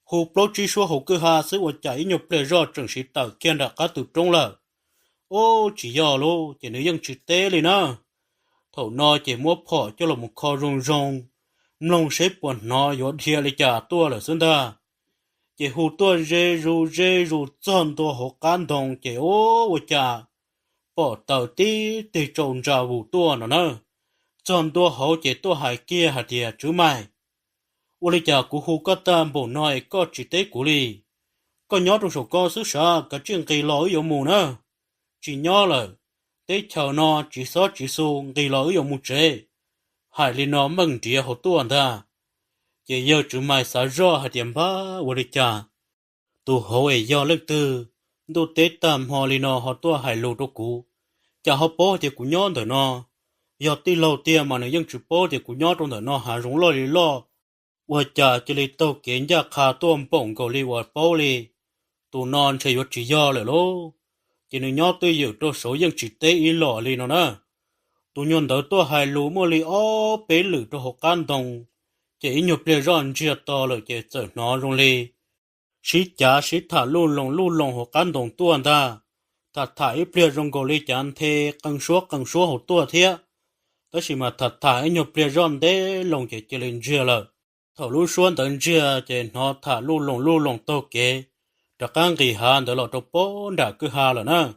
S1: hồ plo chỉ xuống hậu cơ hà sư của chạy nhọc bờ rõ chẳng sĩ tờ kiên đã cá từ trong lờ ô chỉ do lô chỉ nếu dân chỉ tế li nó thầu nó chỉ mua phỏ cho là một kho rong nông xếp bọn nó có thiệt là trả tua là xứng ta chỉ hụt tua rê ru chọn tua họ can đồng chỉ ô trả bỏ tàu tí thì trộn ra vụ tua nó nữa chọn tua họ chỉ tua hải kia hạt thiệt chứ mày ô lý trả của hụt có tam bộ nói có chỉ tế của lý có nhớ trong số con xứ sở cả chuyện kỳ lỗi ở mù nữa chỉ nhớ là tế chờ nó chỉ số kỳ lỗi ở mù chế hải li nó mừng địa hồ tuần ta chỉ giờ chữ mày xả rõ hạt điểm ba vô đi cha tu hồ ấy do lực tư đồ tế tạm họ lì nó họ tua hải lô đồ cũ chả họ bố thì cũng nhon đời nó giờ tí lâu tiền mà nếu dân chịu bố thì cũng nhon trong đời nó hà rung lo lì lo và chả chỉ lì tàu kiến ra khá tuôn bổng cầu lì và bố lì tụ non chơi vật chỉ do lại lô chỉ nên nhon tôi dự đồ số dân chỉ tế ý lọ lì nó nè tụ nhon đỡ tua hải lô mua lì ó bế lử đồ học can đồng chỉ nhục lì rọn chia to rồi chỉ chở nó rung lì sĩ cha sĩ thả lu lông hồ cán đồng tuôn ta thật thả ít bia rong gò li chán thê căng số hồ tua thía đó chỉ mà thật thả ít nhục bia rong đế lông chỉ lên chia lợ thầu lu xuân tận chia chỉ nó thả lu lông tô kế đặc căng kỳ hàn đó là đồ bố đã cứ hà là nè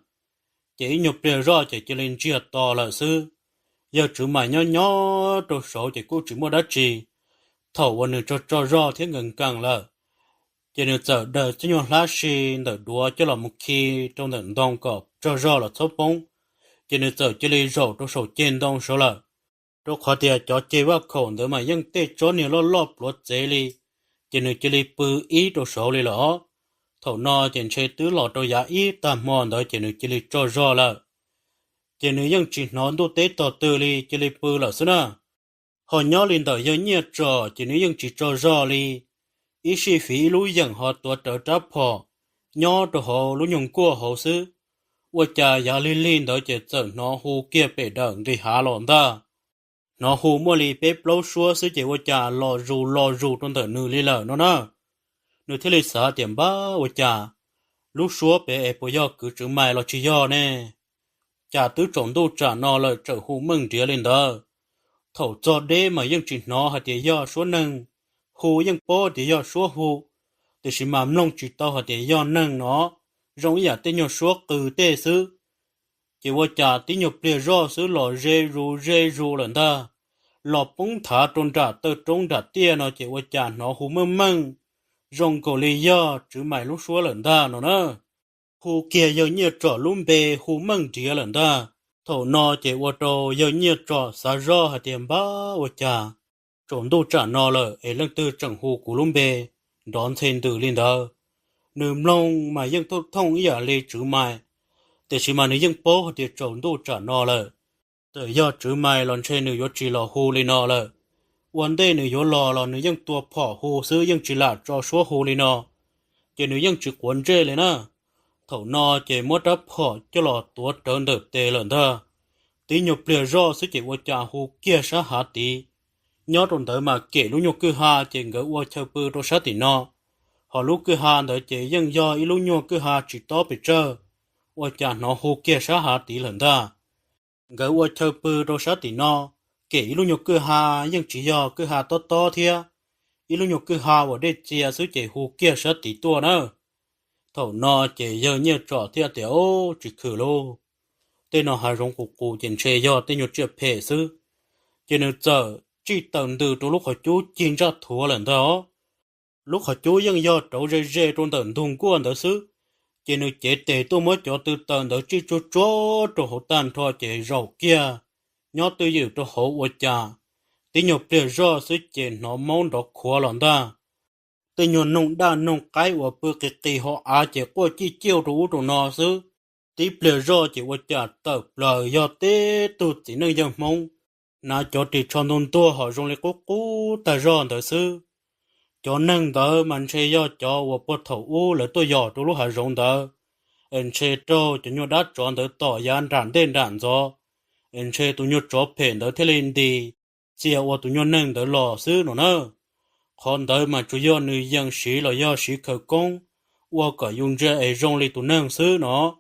S1: chỉ nhục bia rong chỉ lên chia to là sư giờ chủ mày nhỏ đồ số chỉ cố chỉ mua đá trì thầuวันนึงcho rò thế ngừng căng là cho nên giờ đợi cho nhau lá xì đợi đùa cho là một khi trong đợt đông cọp cho rõ là thốt bóng cho nên giờ cho lấy rổ trong sổ trên đông số là trong khó tiền cho chơi vào khẩu để mà dân tê cho nhiều lo lót dễ li cho nên cho lấy bự ý trong sổ li lỏ thầu no trên chơi tứ lọ trong giá ý tạm mòn đó cho nên cho lấy cho rõ là cho nên dân chỉ nói đô tế tỏ tư li cho lấy bự là sao na họ nhỏ lên đợi dân nhiệt trò cho nên dân chỉ cho rõ li ý sĩ phí lũ dân họ tuột trở tráp họ nhỏ đồ họ lũ nhung cua họ sư và cha giá lên đó chỉ sợ nó hù kia bể đằng đi hạ lọn ta nó hù mua lì bếp lâu xua sư chỉ và cha lò rù trong tờ nữ lì lợ nó nè nữ thế lì xã tiệm ba và cha lũ xua bể ép bây giờ cứ chữ mày lo chỉ do nè cha tứ trộn đô trả nó là trở hù mừng đĩa lên đó thầu cho đế mà dân chỉ nó hạt địa do số nâng hù dân bố thì do số hù thì chỉ mà nông chỉ tao hạt địa do nâng nó rong ý tên nhau số cử tê sư chỉ qua trả tí nhau bìa ro sư lò rê ru lần ta lò bóng thả trôn trả tơ trốn trả tia nó chỉ qua trả nó hù măng rong cổ lì do chứ mày lúc số lần ta nó nè hù kia giờ nhiều trò lùm bê hù măng tía lần ta thầu nó chỉ qua trò giờ nhiều trò xa ro hạt tiền ba qua trả trốn đâu trả nó lợ ấy lần tư chẳng hù của lùm bê đón thêm từ lên đó nườm lông mà dân tốt thông ý lê chữ mai để chỉ mà nếu dân bố thì trốn đâu trả nó lợ tự do chữ mai lon trên nếu chỉ là hù lên nó lợ vấn đề nếu là nếu dân tua bỏ hù sư dân chỉ là cho số hù lên nó chỉ nếu dân chỉ cuốn rê lên á thầu nó chỉ mất đắp họ cho là tua trơn được tê lần thơ tí nhục lìa do sẽ chỉ qua trả hù kia sát hạt tí nhớ trong tới mà kể lúc nhục cứ ha chỉ ngỡ qua theo bư đô sát tí nó họ lúc cứ hà đợi chế dân do ít lúc nhau cứ hà chỉ to bị trơ và chả nó hô kia sát hà tí lần ta gỡ qua chơi bự đồ sát tí nó kể ít lúc nhau cứ hà dân chỉ do cứ hà to thia ít lúc nhau cứ hà và để chia số chế hô kia sát tí tua nữa thầu nó chế giờ nhiều trò thia tiểu chỉ khử lô tên nó hà rong cụ trên xe do tên nhau chưa phê sư cho nên giờ chỉ tận từ trong lúc họ chú chiến ra thua lần đó lúc họ chú dân do trâu rê trong tận thùng của anh đó xứ chỉ nếu chế tệ tôi mới cho từ tận đó chỉ cho họ tan thôi chế rau kia nhớ tôi dự cho họ ở nhà tí nhục để do xứ chế nó mong đó khó lắm ta tí nhục nông đa nông cái và bữa cái họ chế qua chỉ chiêu đủ trong nó xứ tí để do chế ở nhà tập lời do tế tôi chỉ nên dân mong na cho thì trong thôn tua họ dùng lấy cố ta do đó xứ cho nên đó mình sẽ do cho và bắt đầu u là tôi dò tôi lúc hay dùng đó anh sẽ cho nhau đã chọn được tỏ gian đàn tên đàn do anh sẽ tụi nhau chọn phèn đó thế lên đi chỉ và tụi nhau nâng đó lò xứ nó nữa còn đó mà chủ yếu người dân sĩ là do sĩ khởi công và cả dùng ra ấy dùng lấy tụi nâng xứ nó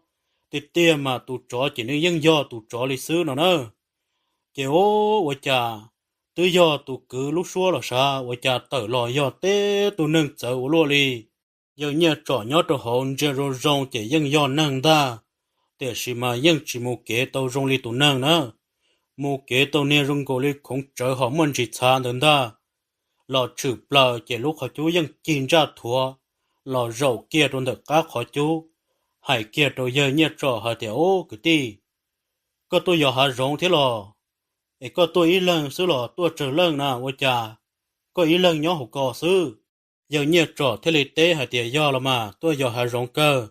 S1: thì tiền mà tụi chó chỉ nên dân do tụi chó lấy xứ nó nữa chỉ ô và chả tự do tụ cứ lúc xua là sao và cha tự lo do tế tụ nâng chở lô li giờ nhà trọ nhớ trọ hồn giờ rồi rong chỉ dân do nâng ta để xí mà dân chỉ mua kế tàu rong li tụ nâng nữa mua kế tàu nè rong cổ li cũng chở họ mình chỉ xa nữa ta lo chụp lờ chỉ lúc họ chú dân chín ra thua lo rầu kia trong được các họ chú hay kia rồi giờ nhà trọ họ thì ô cái đi có tôi giờ họ rong thế lo có tôi ý lần xứ lọ tôi trở lần nào với cha có ý lần nhỏ học cò xứ giờ nhiệt trọ thế lịch tế hay tiền do là mà tôi giờ hà rộng cơ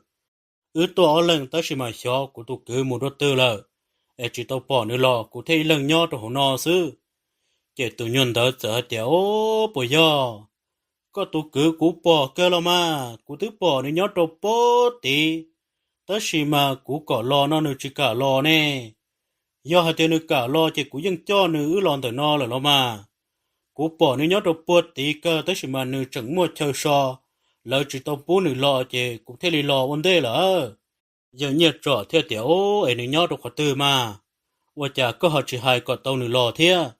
S1: to lần tới xí mà xó của tụ cứ một đôi tư lợ ai chỉ tao bỏ nữa lọ của thấy lần nhỏ trong hồ nọ xứ chỉ tụ nhân đó giờ tiểu bây giờ có tụ cứ cú bỏ cơ lo mà cú thứ bỏ nữa nhỏ trong bó tí tới xí mà cú cỏ lò nó nữa chỉ cả lò nè do hai tiền nữa cả lò chỉ cú dân cho nữa lon từ nó là lo mà cú bỏ nữa nhỏ trong bó tí cơ tới xí mà nữa chẳng mua chơi so lỡ chỉ tao bố nữa lò chỉ cú thấy lì lò vấn đề là giờ nhiệt rõ theo tiểu ấy nữa nhỏ trong khóa tư mà và chả có họ chỉ hai có tàu nữa lò thế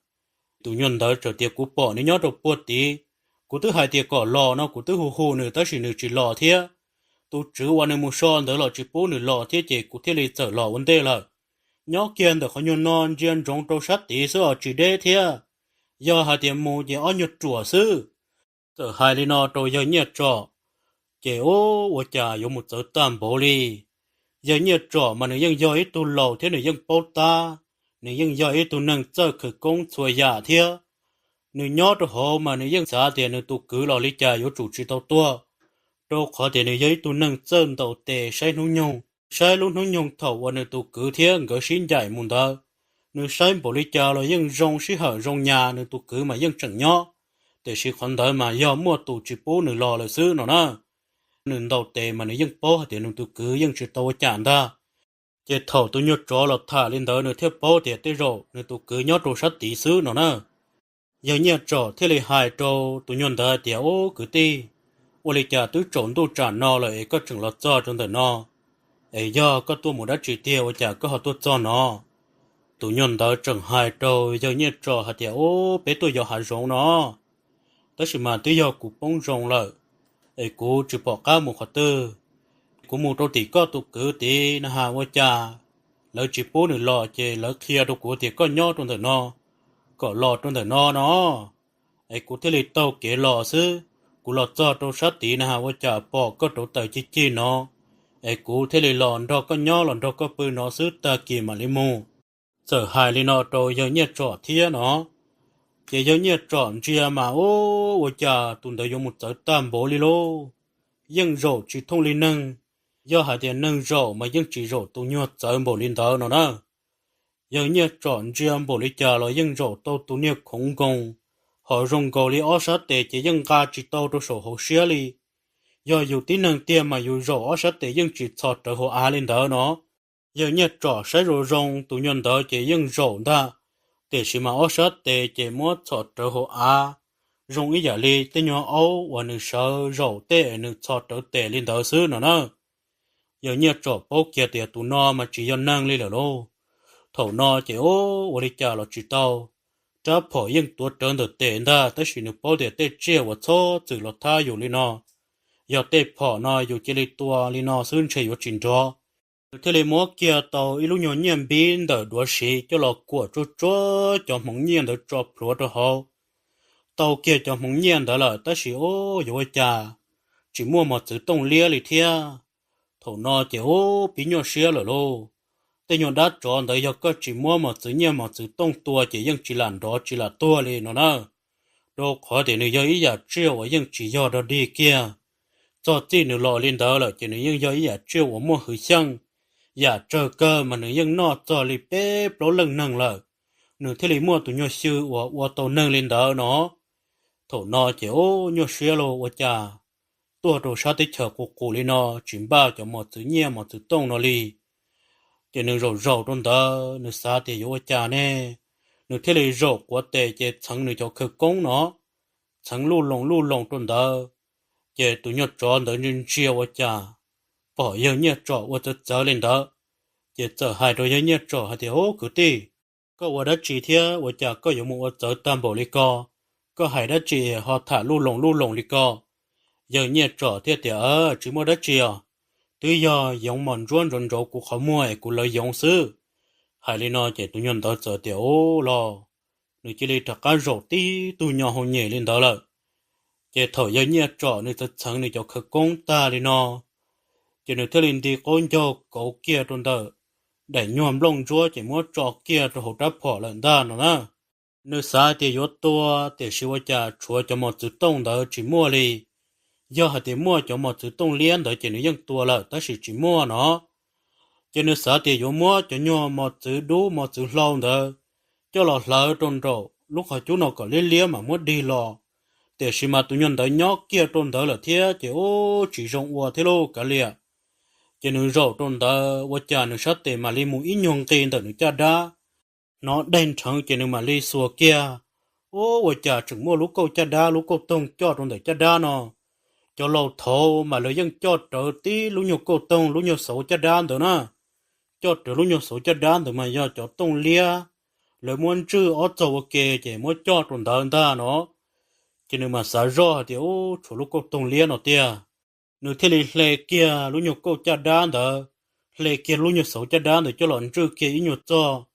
S1: tụ nhân đó trở tiệc cú bỏ nữa nhỏ trong bó tí cú thứ hai tiệc cỏ lò nó cú thứ hù hù nữa tới xí nữa chỉ lò thế tu chữ quan nên một son đó là chỉ bố nữ lò thiết chế cụ thiết lý trở lò vấn đề là nhóc kiên được họ nhon non riêng trong trâu sát tí sữa chỉ đế thế do hai tiệm mù chỉ ăn nhật chùa sư giờ hai lý nó trâu giờ nhiệt trọ chế ô của cha dùng một giờ tam bổ li giờ nhiệt trọ mà nữ dân do ít tu lầu thế nữ dân bao ta nữ dân do ít tu nâng chơi khởi công xuôi giả thế nữ nhóc trâu hồ mà nữ dân xã tiền nữ tu cứ lò lý cha有主持到多đâu khó để người giấy tu nâng chân đầu tề sai luôn nung nhung thầu và người tu cứ thiên gỡ xin giải môn đó người sai bộ lý cha là dân rong sĩ hở rong nhà người tu cứ mà dân chẳng nhỏ để sĩ khoản đời mà do mua tu chỉ bố người lò là xứ nó nè người đầu tề mà người dân bố để người tu cứ dân chỉ tàu chán ta chỉ thầu tu nhớ cho là thả lên đó người theo bố để tới rồi người tu cứ nhớ đồ sát tỷ xứ nó nè giờ nhớ cho thế là hai trâu tu nhớ đó để ô cứ ti我哩家都种都长孬了，一个整了早种的孬，哎呀，个多没得指点，我家个好多早孬，都用到整海州，要你找下点哦，别多要还容孬，但是嘛都要古崩容了，哎古只报家木好的，古木到底个都个的那哈我家，lỡ chỉ bố nữa lọ chè lỡ kia đâu của thì có nhỏ trong đời nó, có lọ trong đời nó nó, ai cũng thế là tàu kế lọ xứ cú lọt cho trâu sát tí na wa chả bỏ có trâu tờ chi nó ai cú thế lì lòn đó có nhỏ lòn đó có bự nó xứ ta kì mà li mù giờ hai lì nó trâu giờ nhiệt trọ thía nó chỉ giờ nhiệt trọ chia mà ô wa chả tụi ta dùng một giờ tam bố li lô nhưng rổ chỉ thông li nâng do hai tiền nâng rổ mà nhưng chỉ rổ tụi nhọt giờ bố linh đó nó nè giờ nhiệt trọ chia bố li chả lo nhưng rổ tụi nhiệt khủng công họ dùng cầu li ở sát để chỉ dân ca chỉ tàu trong sổ hồ xía li do dù tí năng tiền mà dù rổ ở sát để dân chỉ chọt trở hồ á lên đó nó giờ nhật trọ sẽ rồi dùng tụ nhân đó chỉ dân rổ ta để chỉ mà ở sát để chỉ muốn chọt trở hồ á dùng ý giả li tên nhỏ ấu và nữ sợ rổ để nữ chọt trở để lên đó xứ nó nè giờ nhật trọ bốc kia để tụ nó mà chỉ dân năng li là lô thầu nó chỉ ô và đi chả là chỉ tàu cha phò yên tua trơn được tiền ta tới xin được bao để tê chia và cho từ lọt thaอยู่li nó giờ tê phò nóอยู่chỉ li tua li nó xuyên chơi vào trình cho thế li mua kia tàu ilu nhỏ nhện bin đỡ đua xí cho lọ của cho mong nhện đỡ cho pro cho họ tàu kia cho mong nhện đỡ là tới xí ô rồi cha chỉ mua một chữ tông lia li thia thầu nó chỉ ô bí nhỏ xía rồi lôแต่ยอนดัดจอนแต่ยก็จีมัวมาซื้อเนี่ยมาซื้อต้องตัวจะยังจีหลันดอจีละตัวเลยเนาะนะโดขอเดี๋ยวนี้ยังอยากเชื่อว่ายังจียอดดีเกียจอจีนึกรอเล่นเด้อเลยจะนึกยังอยากเชื่อว่ามัวหือช่างอยากเจอเกอมันนึกยังนอจอลิเป๊ะโปรลังนั่งเลยนึกที่ลิมัวตัวยัวชื่อว่าตัวนั่งเล่นเด้อเนาะโถนอเจ้ายัวเชื่อโลว่าจ้าตัวโดชาติเฉากูเลยเนาะจิมบ้าจะมาซื้อเนี่ยมาซื้อต้องเนาะลีchỉ nương rau rau trong đó nương sa thì yếu cha nè nương thế này rau quá tệ chỉ chẳng nương cho khơi công nó chẳng lu lồng trong đó chỉ tụi nhóc tròn đó nương chia quá cha bỏ yêu nhóc trọ quá cho trở lên đó chỉ trở hai đôi nhóc trọ hai thì ô cứ đi có quá đã chỉ thế quá cha có yêu một trở tam bộ lý có hai đã chỉ họ thả lu lồng lý co giờ nhóc trọ thế thì chỉ một đã chỉ tuy giờ giống mòn ruộng rộn rộn của họ mua của lời giống sư hai lý nó chỉ tụi nhân đó chờ tiểu lo nếu chỉ lấy thật cá rổ tí tụi nhỏ hồn nhẹ lên đó là chỉ thở giờ nhẹ trọ nếu thật chẳng nếu cho khởi công ta lý nó chỉ nếu thế lên thì con cho cậu kia trong đó để nhom lông chúa chỉ muốn trọ kia cho hỗ trợ phỏ lần ta nó nè nếu xa thì yếu tua thì siêu cha chúa cho một chữ tông đó chỉ mua li do hạt tiền mua cho một chữ tông liên đợi chỉ nó dân tua là ta chỉ mua nó cho nên sợ tiền dùng mua cho nhau một chữ đu một chữ lâu đó cho lọ lỡ trôn trổ lúc họ chú nó có liên liên mà muốn đi lò để xí mà tụi nhân tới nhóc kia trôn đó là thế chỉ ô chỉ rong qua thế lô cả liền cho nên rồi trôn đó qua cha nó sát tiền mà đi mua ít nhung tiền từ nó cha đó nó đen trắng cho nên mà đi xua kia ô qua cha chừng mua lúc câu cha đá lúc câu tông cho trôn để cha đá nó cho lâu thô mà lời dân cho trở tí lúc nhiều câu tông lúc nhiều xấu cha đá nữa nè cho trở lúc nhiều xấu cha đá nữa mà do cho tông lia lời muốn chữ ở châu kề chỉ muốn cho trôn đó ta nó cho nên mà xả rõ thì ô chủ lúc câu tông lia nó tia nửa thế lệ kia lúc nhiều câu cha đá đó lệ kia lúc nhiều xấu cha đá để cho lợn chữ kia ít nhiều cho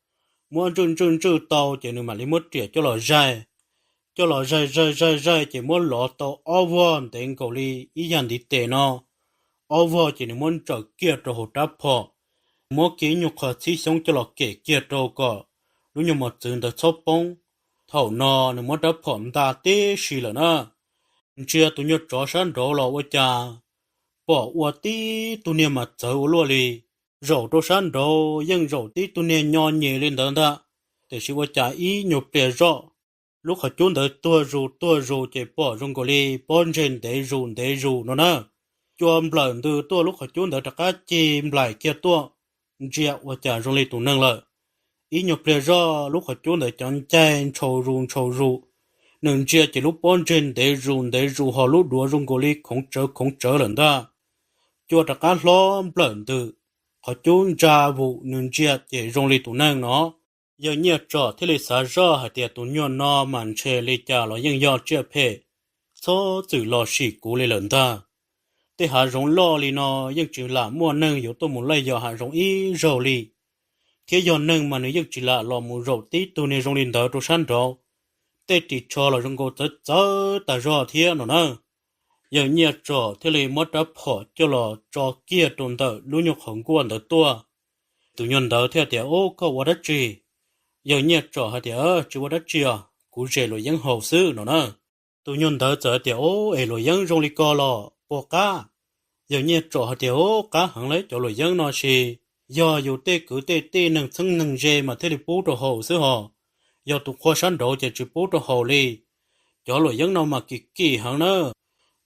S1: muốn chữ tàu chỉ nên mà lấy mất tiền cho lọ dài chỉ muốn lọ tàu over đến cầu li ý nhận đi tệ nó over chỉ nên muốn trở kia trở hồ đáp phò muốn kỹ nhục khó chỉ sống cho lọ kể kia trâu cọ lúc nhiều một chừng được chốt bông thầu nó nên muốn đáp phò ta tê xì là nó chưa tụi nhớ chó sáng rổ lọ với cha bỏ qua tí tụi nhớ mà chờ luôn đi rổ trâu sáng rổ nhưng rổ tí tụi nhớ nhon nhẹ lên đó ta để xí với cha ý nhục bề rõ lúc họ trốn tới tua rù chỉ bỏ rong cổ li bon trên để rù nó nè cho ông lần từ tua lúc họ trốn tới tất chim lại kia tua chia và trả rong li tụ nâng lợi ý nhục lệ do lúc họ trốn tới chọn chen trầu rù nâng chia chỉ lúc bon trên để rù họ lúc đùa rong cổ li không trở lần ta cho tất cả lo lần từ họ trốn ra vụ nâng chia chỉ rong li tụ nâng nó giờ nhớ trọ thế lịch sử rõ hạt tiệt tụi nhon no màn chơi lịch trả loยังยอดเชื่อเพsố chữ lo xỉ cú lên lớn ta thế hạ rong lo li noยังchữ là mua nâng yếu tôi muốn lấy giờ hạ rong ý rồi li thế giờ nâng mà nếuยังchỉ là lo mua rồi tí tụi này rong linh đó tôi sẵn rồi thế chỉ cho là rong cô tới ta rõ thế nó nè giờ nhớ trọ thế lịch mất đã bỏ cho lo cho kia tụi đó lúc nhục không quan đó tua tụi nhon đó theo tiệt ô có what đó giờ nhớ trò hạt địa chỉ có đất chia cú rể lối dân hậu sư nó nè tôi nhon đỡ chờ địa ô lối dân rong li co lò bỏ cá giờ nhớ trò hạt địa ô cá hẳn lấy chỗ lối dân nó xì giờ dù tê cứ tê nâng thân nâng dê mà thế thì bố đồ hậu sư họ giờ tụ khoa sản độ chỉ bố đồ hậu li chỗ lối dân nó mà kỳ hẳn nữa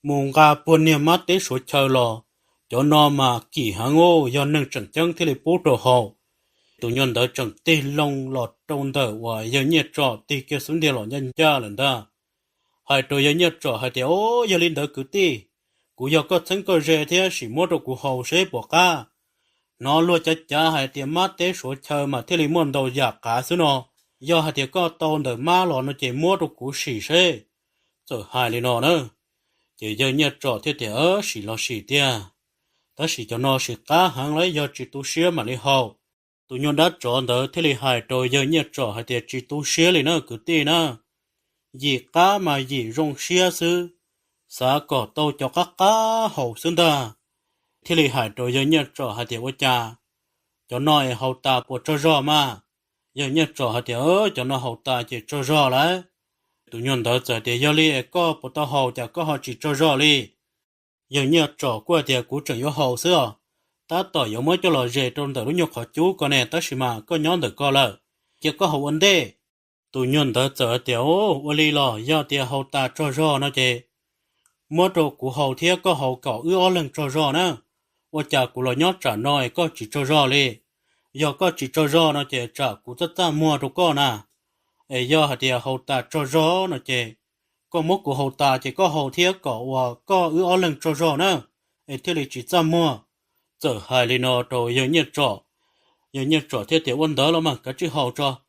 S1: mùng gà buồn niềm mắt tới số chờ lò chỗ nó mà kỳ hẳn ô giờ nâng trần chân thế thì bố đồ hậu tụi nhân đó chẳng tê lông lọt trong đời và giờ nhiệt trọ tê kia xuống địa lọ nhân cha lần đó hai tôi giờ nhiệt trọ hai tiểu giờ lên đó cứ tê cú giờ có thân có rẻ thế chỉ mua đồ cú hậu sẽ bỏ ca nó luôn cha hai tiểu mát tế số chờ mà thế li muốn đầu giả cả số nó giờ hai tiểu có tàu đời má lọ nó chỉ mua đồ cú xỉ sẽ rồi hai lên nó nữa chỉ giờ nhiệt trọ thế tiểu xỉ lo xỉ tia ta xỉ cho nó xỉ cá hàng lấy giờ chỉ tu sửa mà đi hậu tụi nhon đã chọn đỡ thế li hại rồi giờ nhớ trọ hay tiệt chỉ tu sửa lên nữa cứ tê na gì cá mà gì rong sửa sư xã cỏ tàu cho các cá hậu xương ta thế li hại rồi giờ nhớ trọ hay tiệt với cha cho nói hậu ta của cho rõ mà giờ nhớ trọ hay tiệt cho nó hậu ta chỉ cho rõ lại tụi nhon đỡ giờ tiệt giờ li có bộ tao hậu chả có họ chỉ cho rõ li giờ nhớ trọ qua tiệt của trường yếu hậu xưa ta tỏ yếu mới cho lò rể trong tờ lúc nhục họ chú con này ta xì mà có nhóm được co lợ chỉ có hậu vấn đề tụi nhân ta chờ tiểu ô li lò do tia hậu ta cho rõ nó chê mỗi đồ của hậu thiết có hậu cỏ ư lần cho rõ nữa ô chả của lò nhót trả nói có chỉ cho rõ li do có chỉ cho rõ nó chê trả của tất ta mua đồ con à ấy do hạt tia hậu ta cho rõ nó chê có mốc của hậu ta chỉ có hậu thiết có ư lần cho rõ nữa ấy thế thì chỉ ta mua giờ hai li nó rồi giờ nhiệt trọ theo tiểu quân đó là mà cái chữ hậu cho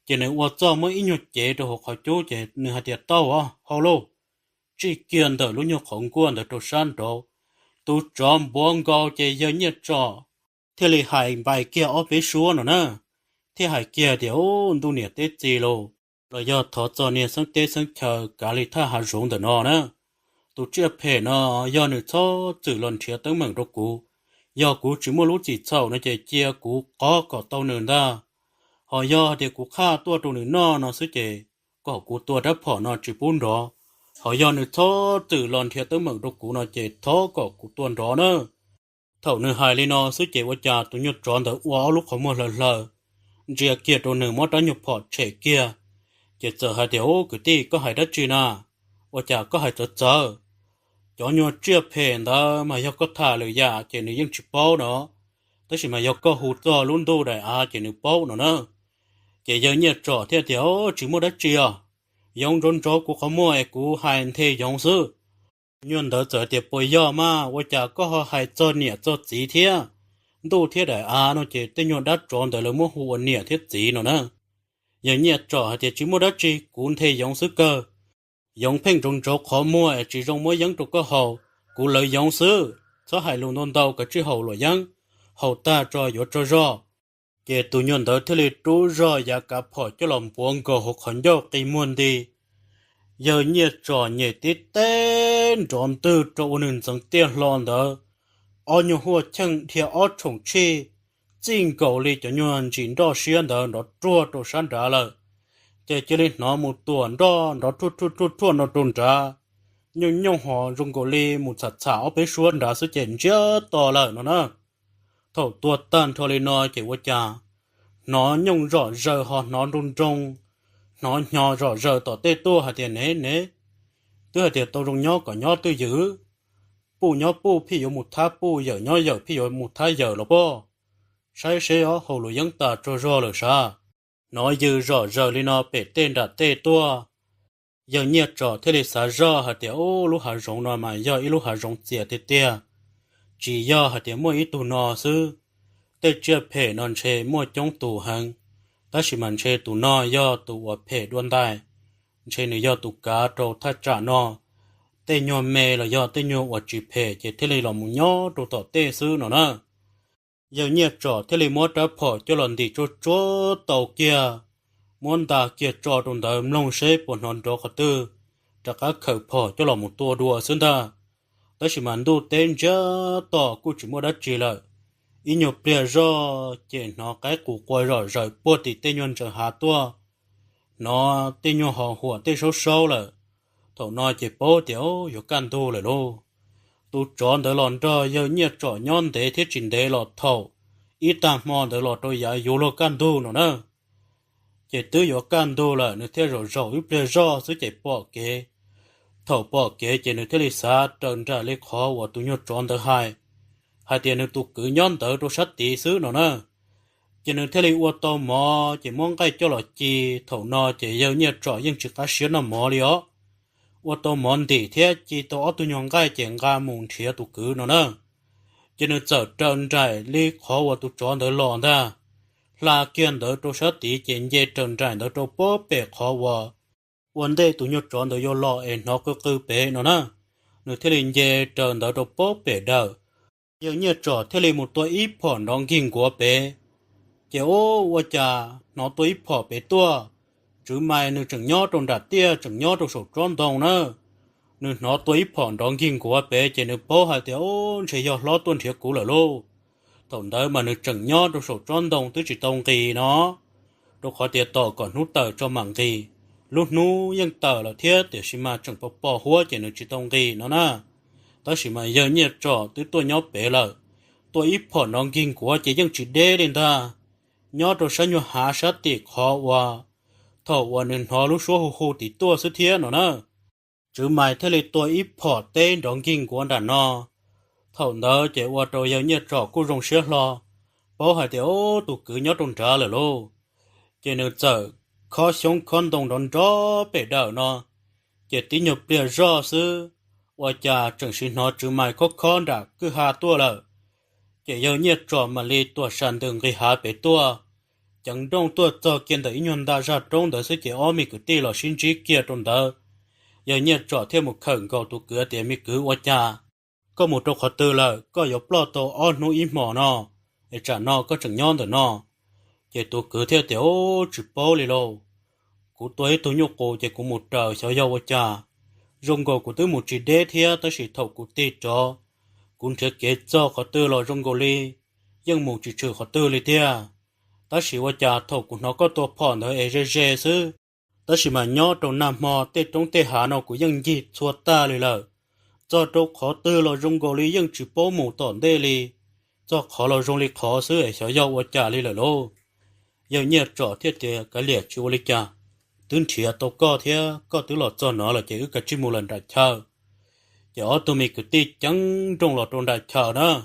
S1: chỉ nên qua cho mới ít nhột chế rồi học hỏi chú chế nửa hạt tiệt tao à hậu lô chỉ kiên đời lúc nhột không quan đời trâu san đồ tu tròn buông gạo chế giờ nhiệt trọ theo li hai bài kia ở phía xuống nữa nè theo hai kia tiểu tu nhiệt tết gì lô rồi giờ thọ cho nhiệt sáng tết sáng chờ cả li tha hạt giống đời nó nè tu chia phe nó giờ nữa cho chữ lần chia tới mảng đồ cũ giờ cú chỉ mua lúa chỉ sầu nó chỉ chia cú có tàu nương đó họ giờ thì cú khá tua trụ nương nó sẽ chỉ có cú tua đắp phở nó chỉ bốn đó họ do nữa thó từ lon theo tới mực đồ cũ nó chế thó có cụ tuần đó nữa thầu nữa hai lên nó sức chế quá cha tụi nhut tròn tới wow lúc họ mua lờ chia kia đồ nữa mót đó nhục họ chế kia chế giờ hai điều cứ tí có hai đất chi na quá cha có hai giờ cho nhau chia phèn đó mà yêu có thà lời giả chế nữa những chụp bao đó tới khi mà yêu có hụt to luôn đâu đại chế nữa bao nữa chế giờ nhớ trò theo điều chỉ mua đất chia dùng rốn chó củaเขาmua của hai thế dùng sư nhưng đó giờ thì bây giờ mà tôi chả có họ hay cho nhẹ cho gì thế đâu thế đại nó chỉ tên nhau đất tròn để là mua hồ nhẹ thế gì nữa giờ nhẹ trò thì chỉ mua đất chi cũng thế dùng sư cơ dùng phèn rốn chóเขาmua chỉ dùng mua giống trục có hồ cũng lợi dùng sư cho hai luôn non đầu cái chỉ hồ lợi giống hồ ta cho yếu cho kể tụi nhân đó thế là trú rồi và cả phò cho lòng buồn cổ hoặc khẩn do cây muôn đi giờ nhiệt trò nhiệt tít tên tròn tư trộn nên chẳng tiền lon đó ở nhiều hoa chân thì ở trồng chi chính cầu li cho nhân chính đó xuyên đó nó chua đồ sáng trả lời để cho nên nó một tuần đó nó chua nó trôn trả nhưng nhau họ dùng cầu li một sạch xảo bé xuân đã sự chèn chưa to lời nó nữa thầu tua tan thôi lên nói chỉ qua cha nó nhung rõ giờ họ nó run rung nó nhỏ rõ giờ tỏ tê tua hạt tiền nế tôi hạt tiền tôi rung nhỏ có nhỏ tôi giữ pu nhỏ pu phi有một tháp pu giờ nhỏ giờ phi有một tháp giờ lo po sai sai ở hồ lụi dân ta cho rõ rồi sao nó giữ rõ giờ lên nó bể tên đã tê tua giờ nhiệt rõ thế là sao rõ hạt tiền ô lúc hạt rong nó mà giờ ít lúc hạt rong chia tê tê chỉ giờ hạt tiền mua ít tụ nó sư tê chưa phê non chê mua trong tủ hàng ta chỉ mình chê tủ no do tủ ở phê đoan đại chê này do tủ cá trâu thắt trả no tê nhỏ mê là do tê nhỏ ở chỉ phê chỉ thế này là một nhỏ đồ tỏ tê sư nó nè giờ nhiệt trò thế này mua đã phỏ cho lần đi cho tàu kia muốn ta kia trò trong đời lông xếp của non đó khó tư đã cá khởi phỏ cho lòng một tua đùa xứng ta ta chỉ mình đu tên cho tỏ cũng chỉ mua đất chỉ lợi ít nhiều bia do chỉ nó cái củ quay rồi bớt thì tên nhân trở hạ tua nó tên nhân họ hùa tên sâu là thầu nói chỉ bố tiểu yếu can tu là lô tu chọn để lòn cho giờ nhiệt trọ nhon để thiết chỉnh để lọt thầu ít tạm mòn để lọt đôi giá yếu lo can tu nữa chỉ tứ yếu can tu là nếu thế rồi ít bia do sẽ chỉ bỏ kế thầu bỏ kế chỉ nếu thế là xa trần ra lấy khó và tu nhiệt chọn để hai tiền được tụ cứ nhon tới đồ sắt tí xứ nó nè chỉ nên thế là ô tô mò chỉ mong cái cho là chi thầu nó chỉ giờ nhiệt trọ nhưng chỉ cá xíu nó mò đi ó ô tô mòn thì thế chỉ tao tụi nhon cái chuyện ga mùng chia tụ cứ nó nè chỉ nên giờ trần trải lý khó và tụ chọn tới lòn ta là kiên tới đồ sắt tí chuyện dễ trần trải tới đồ bó bể khó và vấn đề tụi nhon chọn tới vô lò nó cứ bể nó nè nếu thế là dễ trần tới đồ bó bể đâu giờ nhớ trò thế là một tuổi ít phòn đong kinh của bé kiểu ô cha nó tuổi ít phò bé tua chứ mai nữa chẳng nhớ trong đặt tia chẳng nhớ trong sổ tròn đồng nữa nữa nó tuổi ít phòn đong kinh của bé chỉ nữa bố hai tiểu chỉ do lo tuân thiệt cũ là lô tổng đấy mà nữa chẳng nhớ trong sổ tròn đồng tôi chỉ tông kỳ nó đâu khó tiệt tỏ còn nút tờ cho mảng kỳ lúc nú nhưng tờ là thiết để xin mà chẳng bỏ hoa chỉ nữa chỉ tông kỳ nó nè ta chỉ mà giờ nhiệt trò tới tôi nhóc bé là tôi ít phỏ nong kinh của chỉ những chỉ đê lên ta nhớ tôi sẽ nhớ hạ sát tiệt họ và thọ và nên họ lúc số hồ thì tôi sẽ thiên nó nè chứ mày thế là tôi ít phỏ tên nong kinh của đàn nó thọ đó chỉ qua tôi giờ nhiệt trò cũng rong xếp lo bảo hai tiểu tôi cứ nhớ trong trả là lô chỉ nên giờ khó sống con đồng đòn gió bé đỡ nó chỉ tí nhập bia rõ sư và cha chẳng xin nó chứ mày có con đã cứ hạ tua lợ chỉ giờ nhiệt trò mà li tua sàn đường cái hạ bể tua chẳng đông tua cho kiên tới nhân đã ra trong đó sẽ chỉ ôm cứ tì là xin trí kia trong đó giờ nhiệt trò thêm một khẩn cầu tụ cửa để mi cứ và cha có một trò khó tư lợ có yếu lo tổ on nuôi im mỏ nó để trả nó có chẳng nhon được nó chỉ tụ cứ theo tiểu chỉ bao lì lô cú tuổi tụ nhục cổ chỉ cũng một trời sao giàu và cha rong gò của tôi một chỉ đế thia tôi chỉ thầu của tê cho cũng sẽ kết cho khó tư là rong gò li nhưng một chỉ trừ khó tư li thia ta chỉว่า cha thầu của nó có tổ phòn ở ế sư đó là mà nhỏ trong nam mò tê trong tê hà nó cũngยังgì xua taเลยlà cho đâu khó tư là rong gò li ยัง chỉ bố mù tòn tê li cho khó là rong li khó xứ ở小药我家里了咯要nhớ trọ thiết thì cái liệt chú li cha tương chia tàu có thế có tứ lọt cho nó là chỉ cái chim mù lần đại chờ chỉ ở tụi mình cứ ti chẳng trong lọt trong đại chờ đó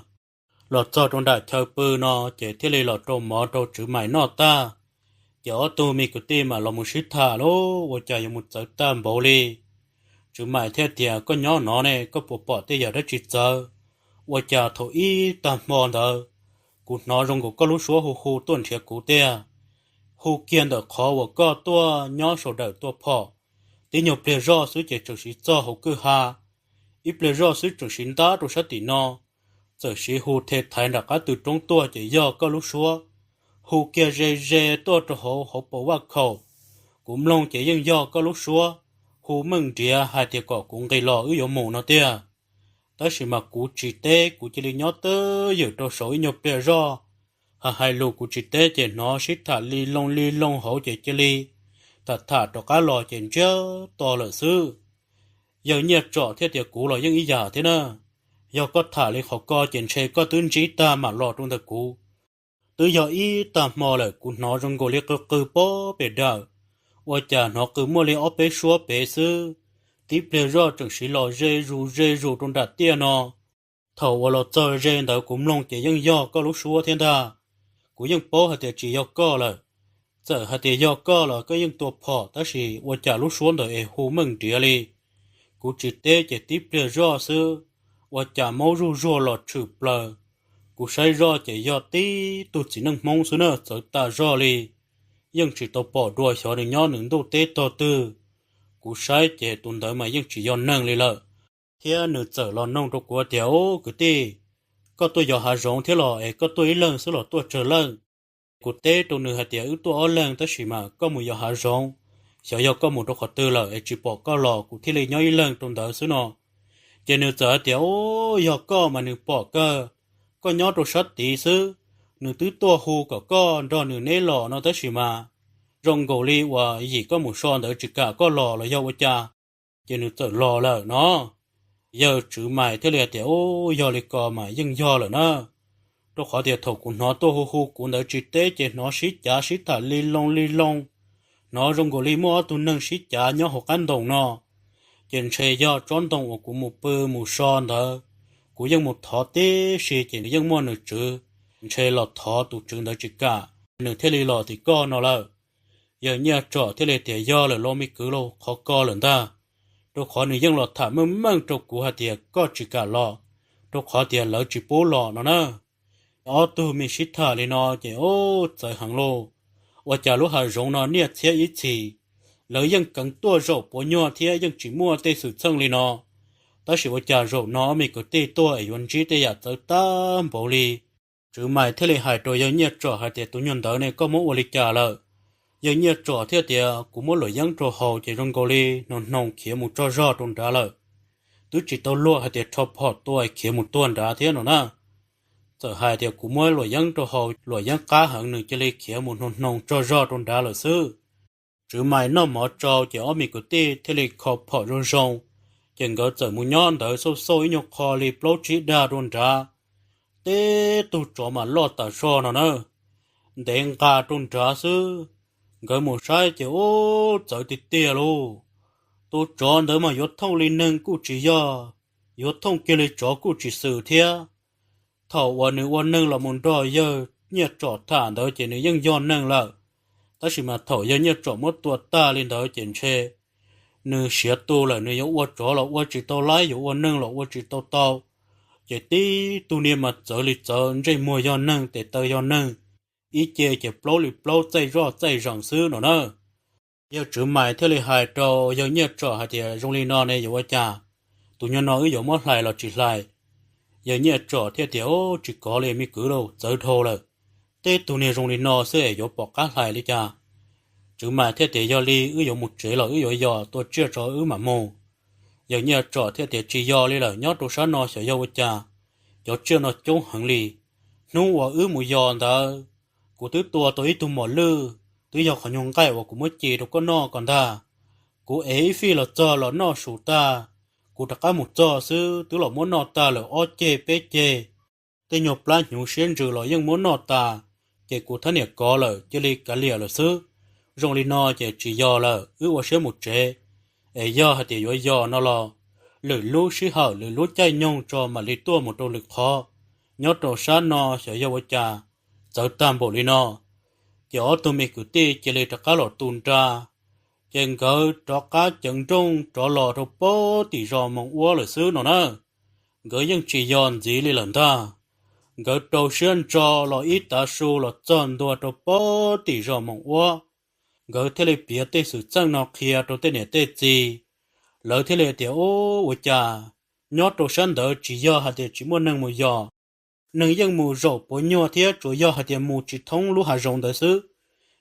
S1: lọt cho trong đại chờ bự nó chỉ thiết li lọt trong mỏ trong chữ mày nó ta chỉ ở tụi mình cứ ti mà lòng một xít thả lô và chạy một giờ tam bảo li chữ mày thiết thì có nhỏ nó này có bộ bỏ tới giờ đó chỉ giờ và chạy thổi y tam mòn đó cút nó trong có lúc số hồ hồ tuần thiệt cú tia hồ kiên được khó và có tua nhỏ số đời tua phò tí nhiều bề rõ sự chế chủ sĩ cho hồ cư hà ít bề rõ sự chủ sĩ đá đồ sát tí nó giờ sĩ hồ thể thái là cả từ trong tua chỉ do có lúc số hồ kia rê rê tua cho hồ hồ bảo vác khẩu cũng long chỉ dân do có lúc số hồ mừng địa hai tiệc cỏ cũng gây lo ư mù nó tia tới sự mà cú chỉ tê cú chỉ li nhớ tới giờ cho sỏi nhập bề rõ hai lô cú chỉ tê chỉ nó xít thả li lông hậu chỉ li thả cho cá lò chèn chớ to lợi sư giờ nhiệt trọ thiết tiệc cũ là những ý giả thế nè giờ có thả lên họ co chèn xe có tướng trí ta mà lò trong tiệc cũ từ giờ ý ta mò lại cú nó trong gò liệt cơ bó bể đảo và chả nó cứ mua lên ốp bể xóa bể sư tiếp lên rõ chẳng sĩ lò rê rù trong đặt tiền nó thầu và lò chơi rê đó cũng long chỉ những do có lúc xóa thiên đà cũng những bó hạt chỉ do có là giờ hạt do có là có những tổ phò đó là và chả lúc xuống đời hồ mừng địa li cú chỉ tê chỉ tiếp lên rõ sư và chả máu ru lọt chụp lờ cú say rõ chỉ do tí tôi chỉ nâng mong xuống nữa giờ ta rõ li nhưng chỉ tổ bỏ đuôi xóa được nhỏ những đồ tê to tư cú say chỉ tuần tới mà nhưng chỉ do nâng li lợ thế nửa giờ lo nông đồ của tiểu cứ tê có tôi giờ hạ rong thế lọ có tôi lần số lọ tôi trở lần cụ tê tôi nửa hạt tiểu tôi ở lần tới xí mà có một giờ hạ rong sợ giờ có một đồ khó tư lọ chỉ bỏ có lọ cụ thế lấy nhau lần trong đó số nọ chỉ nửa giờ tiểu giờ có mà nửa bỏ cơ có nhỏ đồ sắt tí xứ nửa tứ tua hù có con rồi nửa nê lọ nó tới xí mà rong gò li và gì có một son đỡ chỉ cả có lọ là do vợ cha chỉ nửa giờ lọ là nó giờ chữ mày thế là tiểu giờ lại có mà nhưng do là nó tôi khó tiệt thầu của nó tôi hù của nó chỉ tế chỉ nó xít thả li lông nó rong gò li mua tôi nâng xít chả nhớ học ăn đồng nó trên xe do trốn đồng của một bơ một son đó của dân một thọ tế xe chỉ dân mua nửa chữ xe lọt thọ tụ trường đó chỉ cả nửa thế li lọ thì co nó là giờ nhà trọ thế là tiểu do là lo mi cứ lâu khó co lần ta tôi khó người dân lọt thả măng trâu của hạt tiền có chỉ cả lọ tôi khó tiền lỡ chỉ bố lọ nó nè ở tu mi xít thả lên nó chỉ ô trời hàng lô và chả lúc hà rong nó nhiệt thế ít chỉ lỡ dân cần tua rổ bố nhỏ thế dân chỉ mua tê sử chân lên nó ta chỉ và chả rổ nó mi có tê tua ở yon chỉ tê giả tới tam bổ li chứ mày thế là hải rồi dân nhiệt trọ hạt tiền tu nhân đó này có mỗi ô li chả lợ giờ nhiệt trọ thế thì cũng muốn lợi dân trọ hậu chỉ trong gò li nông kia một trọ rõ trong đó lợi tứ chỉ tao lúa hay thì chop hot tôi kia một tuần đã thế nào nè giờ hai thì cũng muốn lợi dân trọ hậu lợi dân cá hẳn nửa chỉ li kia một nông trọ rõ trong đó lợi sư chứ mày nó mở trọ chỉ ở mình có tê thế là chop hot rong rong chừng có giờ một nhon đỡ sâu nhóc kho li plo chỉ đa trong đó tê tu trọ mà lo ta so nó nè đèn cả trong đó sư cái một sai chỉ ô trời tịt tìa luôn tôi chọn đỡ mà yết thông lên nâng cụ chỉ do yết thông kia lên chó cụ chỉ xử thế thầu quan nâng là một đôi giờ nhiệt trọ thản đỡ chỉ nếu dân do nâng là ta chỉ mà thầu giờ nhiệt trọ mất tuột ta lên đỡ chỉ xe nếu xé tu là nếu yếu trọ là yếu chỉ tao lái yếu nâng là yếu chỉ tao chỉ tí tu niệm mà giờ lịch giờ dây mua do nâng để tao do nâng ý chế chỉ plau chạy rõ chạy rộng sư nó nè giờ chữ mày theo lời hài trò giờ nhiệt trò hay thì trong li nó này giờ cha tụi nhân nó giờ mất lại là chỉ lại giờ nhiệt trò theo tiểu chỉ có liền mi cứ đâu giờ thô là tết tụi này trong li nó sẽ giờ bỏ cá lại đi cha chữ mày theo tiểu giờ li giờ một chế là giờ tôi chưa trò mà mù giờ nhiệt trò theo tiểu chỉ giờ li là nhớ tôi sáng nó sẽ giờ cha giờ chưa nó chống hẳn li nung và một giòn đó cụ tứ tua tôi ít tu mỏ lư tứ giờ khỏi nhung cái và cũng mới chỉ đâu có no còn ta cú ấy phi là cho là no sủ ta cú đã có một cho sư tứ là muốn no ta là ô chê bê chê tê nhục lá nhung xuyên trừ là nhưng muốn no ta kể cú thân nhiệt có là chứ li cả lìa là sư rong li no chỉ do là và xuyên một chế ấy do hay thì do nó lo lưỡi lú sĩ hở lưỡi lú chay nhung cho mà li tua một đôi lực khó nhớ đồ sáng no sẽ do cha giờ tam bộ li no kiểu tụi mình cứ tê chỉ lấy tất cả lọ tuôn ra chèn cỡ cho cá chừng trung cho lọ cho bố thì do mong uo là xứ nó nè gỡ những chỉ dọn gì li lần ta gỡ đầu xuyên cho lọ ít ta su lọ chọn đồ cho bố thì do mong uo gỡ thế lấy bia tê sự chân nó kia cho tê nè tê gì lỡ thế lấy tiểu ô cha nhớ đồ sáng đỡ chỉ do hạt chỉ muốn nâng một giò nâng dân mù rổ bố nhỏ thiết chủ do hạt mù chỉ thông lũ hạt rồng đỡ xứ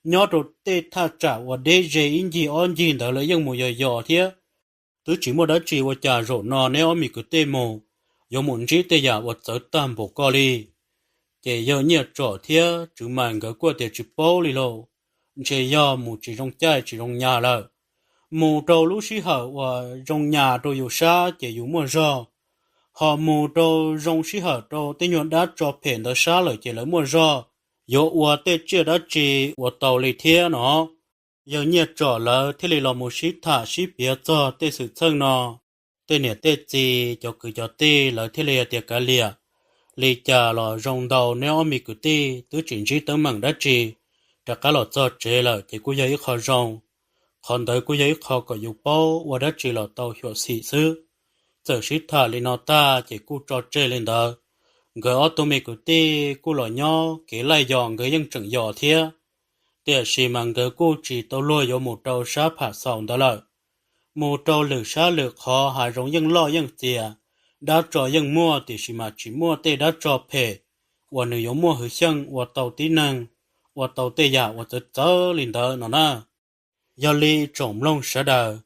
S1: nhớ đồ tê tha trả và đê dê in gì on gì đỡ lấy dân mù dò thiết tứ chỉ mua đã chỉ và trả rổ nò nếu ông mì cứ tê mù do muốn chỉ tê giả và trở tam bộ co li chỉ do nhiệt trỏ thiết chứ màn gỡ qua tê chỉ bố li lô chỉ do mù chỉ trong chai chỉ trong nhà lợ mù trâu lũ sĩ hở và trong nhà trâu dù xa chỉ dù mua rò họ mù trâu rong sĩ hở trâu tên nhuận đã cho phèn đó xa lời chỉ lấy mua rò dỗ ua tê chưa đã chỉ ua tàu lì thia nó giờ nhiệt trỏ lỡ thế lì lò mù sĩ thả sĩ bía cho tê sự chân nó tê nè tê chi cho cứ cho tê lỡ thế lì tiệc cả lìa lì chà lò rong đầu nếu ông mì cứ tê tứ chỉnh trí tớ mừng đã chỉ trả cả lò cho chế lỡ chỉ cú giấy khó rong còn tới cú giấy khó có dục bao và đã chỉ lò tàu hiệu sĩ sư giờ sĩ thả lên nó ta chỉ cú cho chơi lên đó gỡ ô tô mì của tê cú lò nhỏ kế lại dọn gỡ dân trừng dò thia tê sĩ mang gỡ cú chỉ tàu lôi vô một trâu sát phá sòng đó lợi một trâu lử sát lử khó hạ rong dân lo dân tìa đã cho dân mua thì sĩ mà chỉ mua tê đã cho phê và nếu giống mua hữu xăng và tàu tí năng và tàu tê giả và tớ lên đó nó nè do li trồng lông sẽ đờ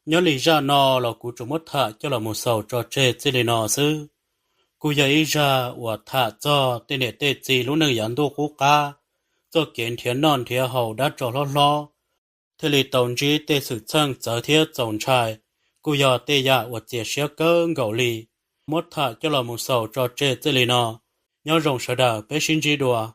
S1: nhớ lý ra nó là cú trồng mất thả cho là một sầu cho trẻ chỉ để nó sư cú dạy ra và thả cho tên để tê gì lúc nâng dẫn đô cú cá cho kiến thiên non thiên hậu đã cho lo thế lý tổng chí tê sự chân trở thiết tổng trai cú giờ tê dạ và chia sẻ cơ ngầu lì mất thả cho là một sầu cho trẻ chỉ để nó nhớ rồng sẽ đờ bé xin chỉ đùa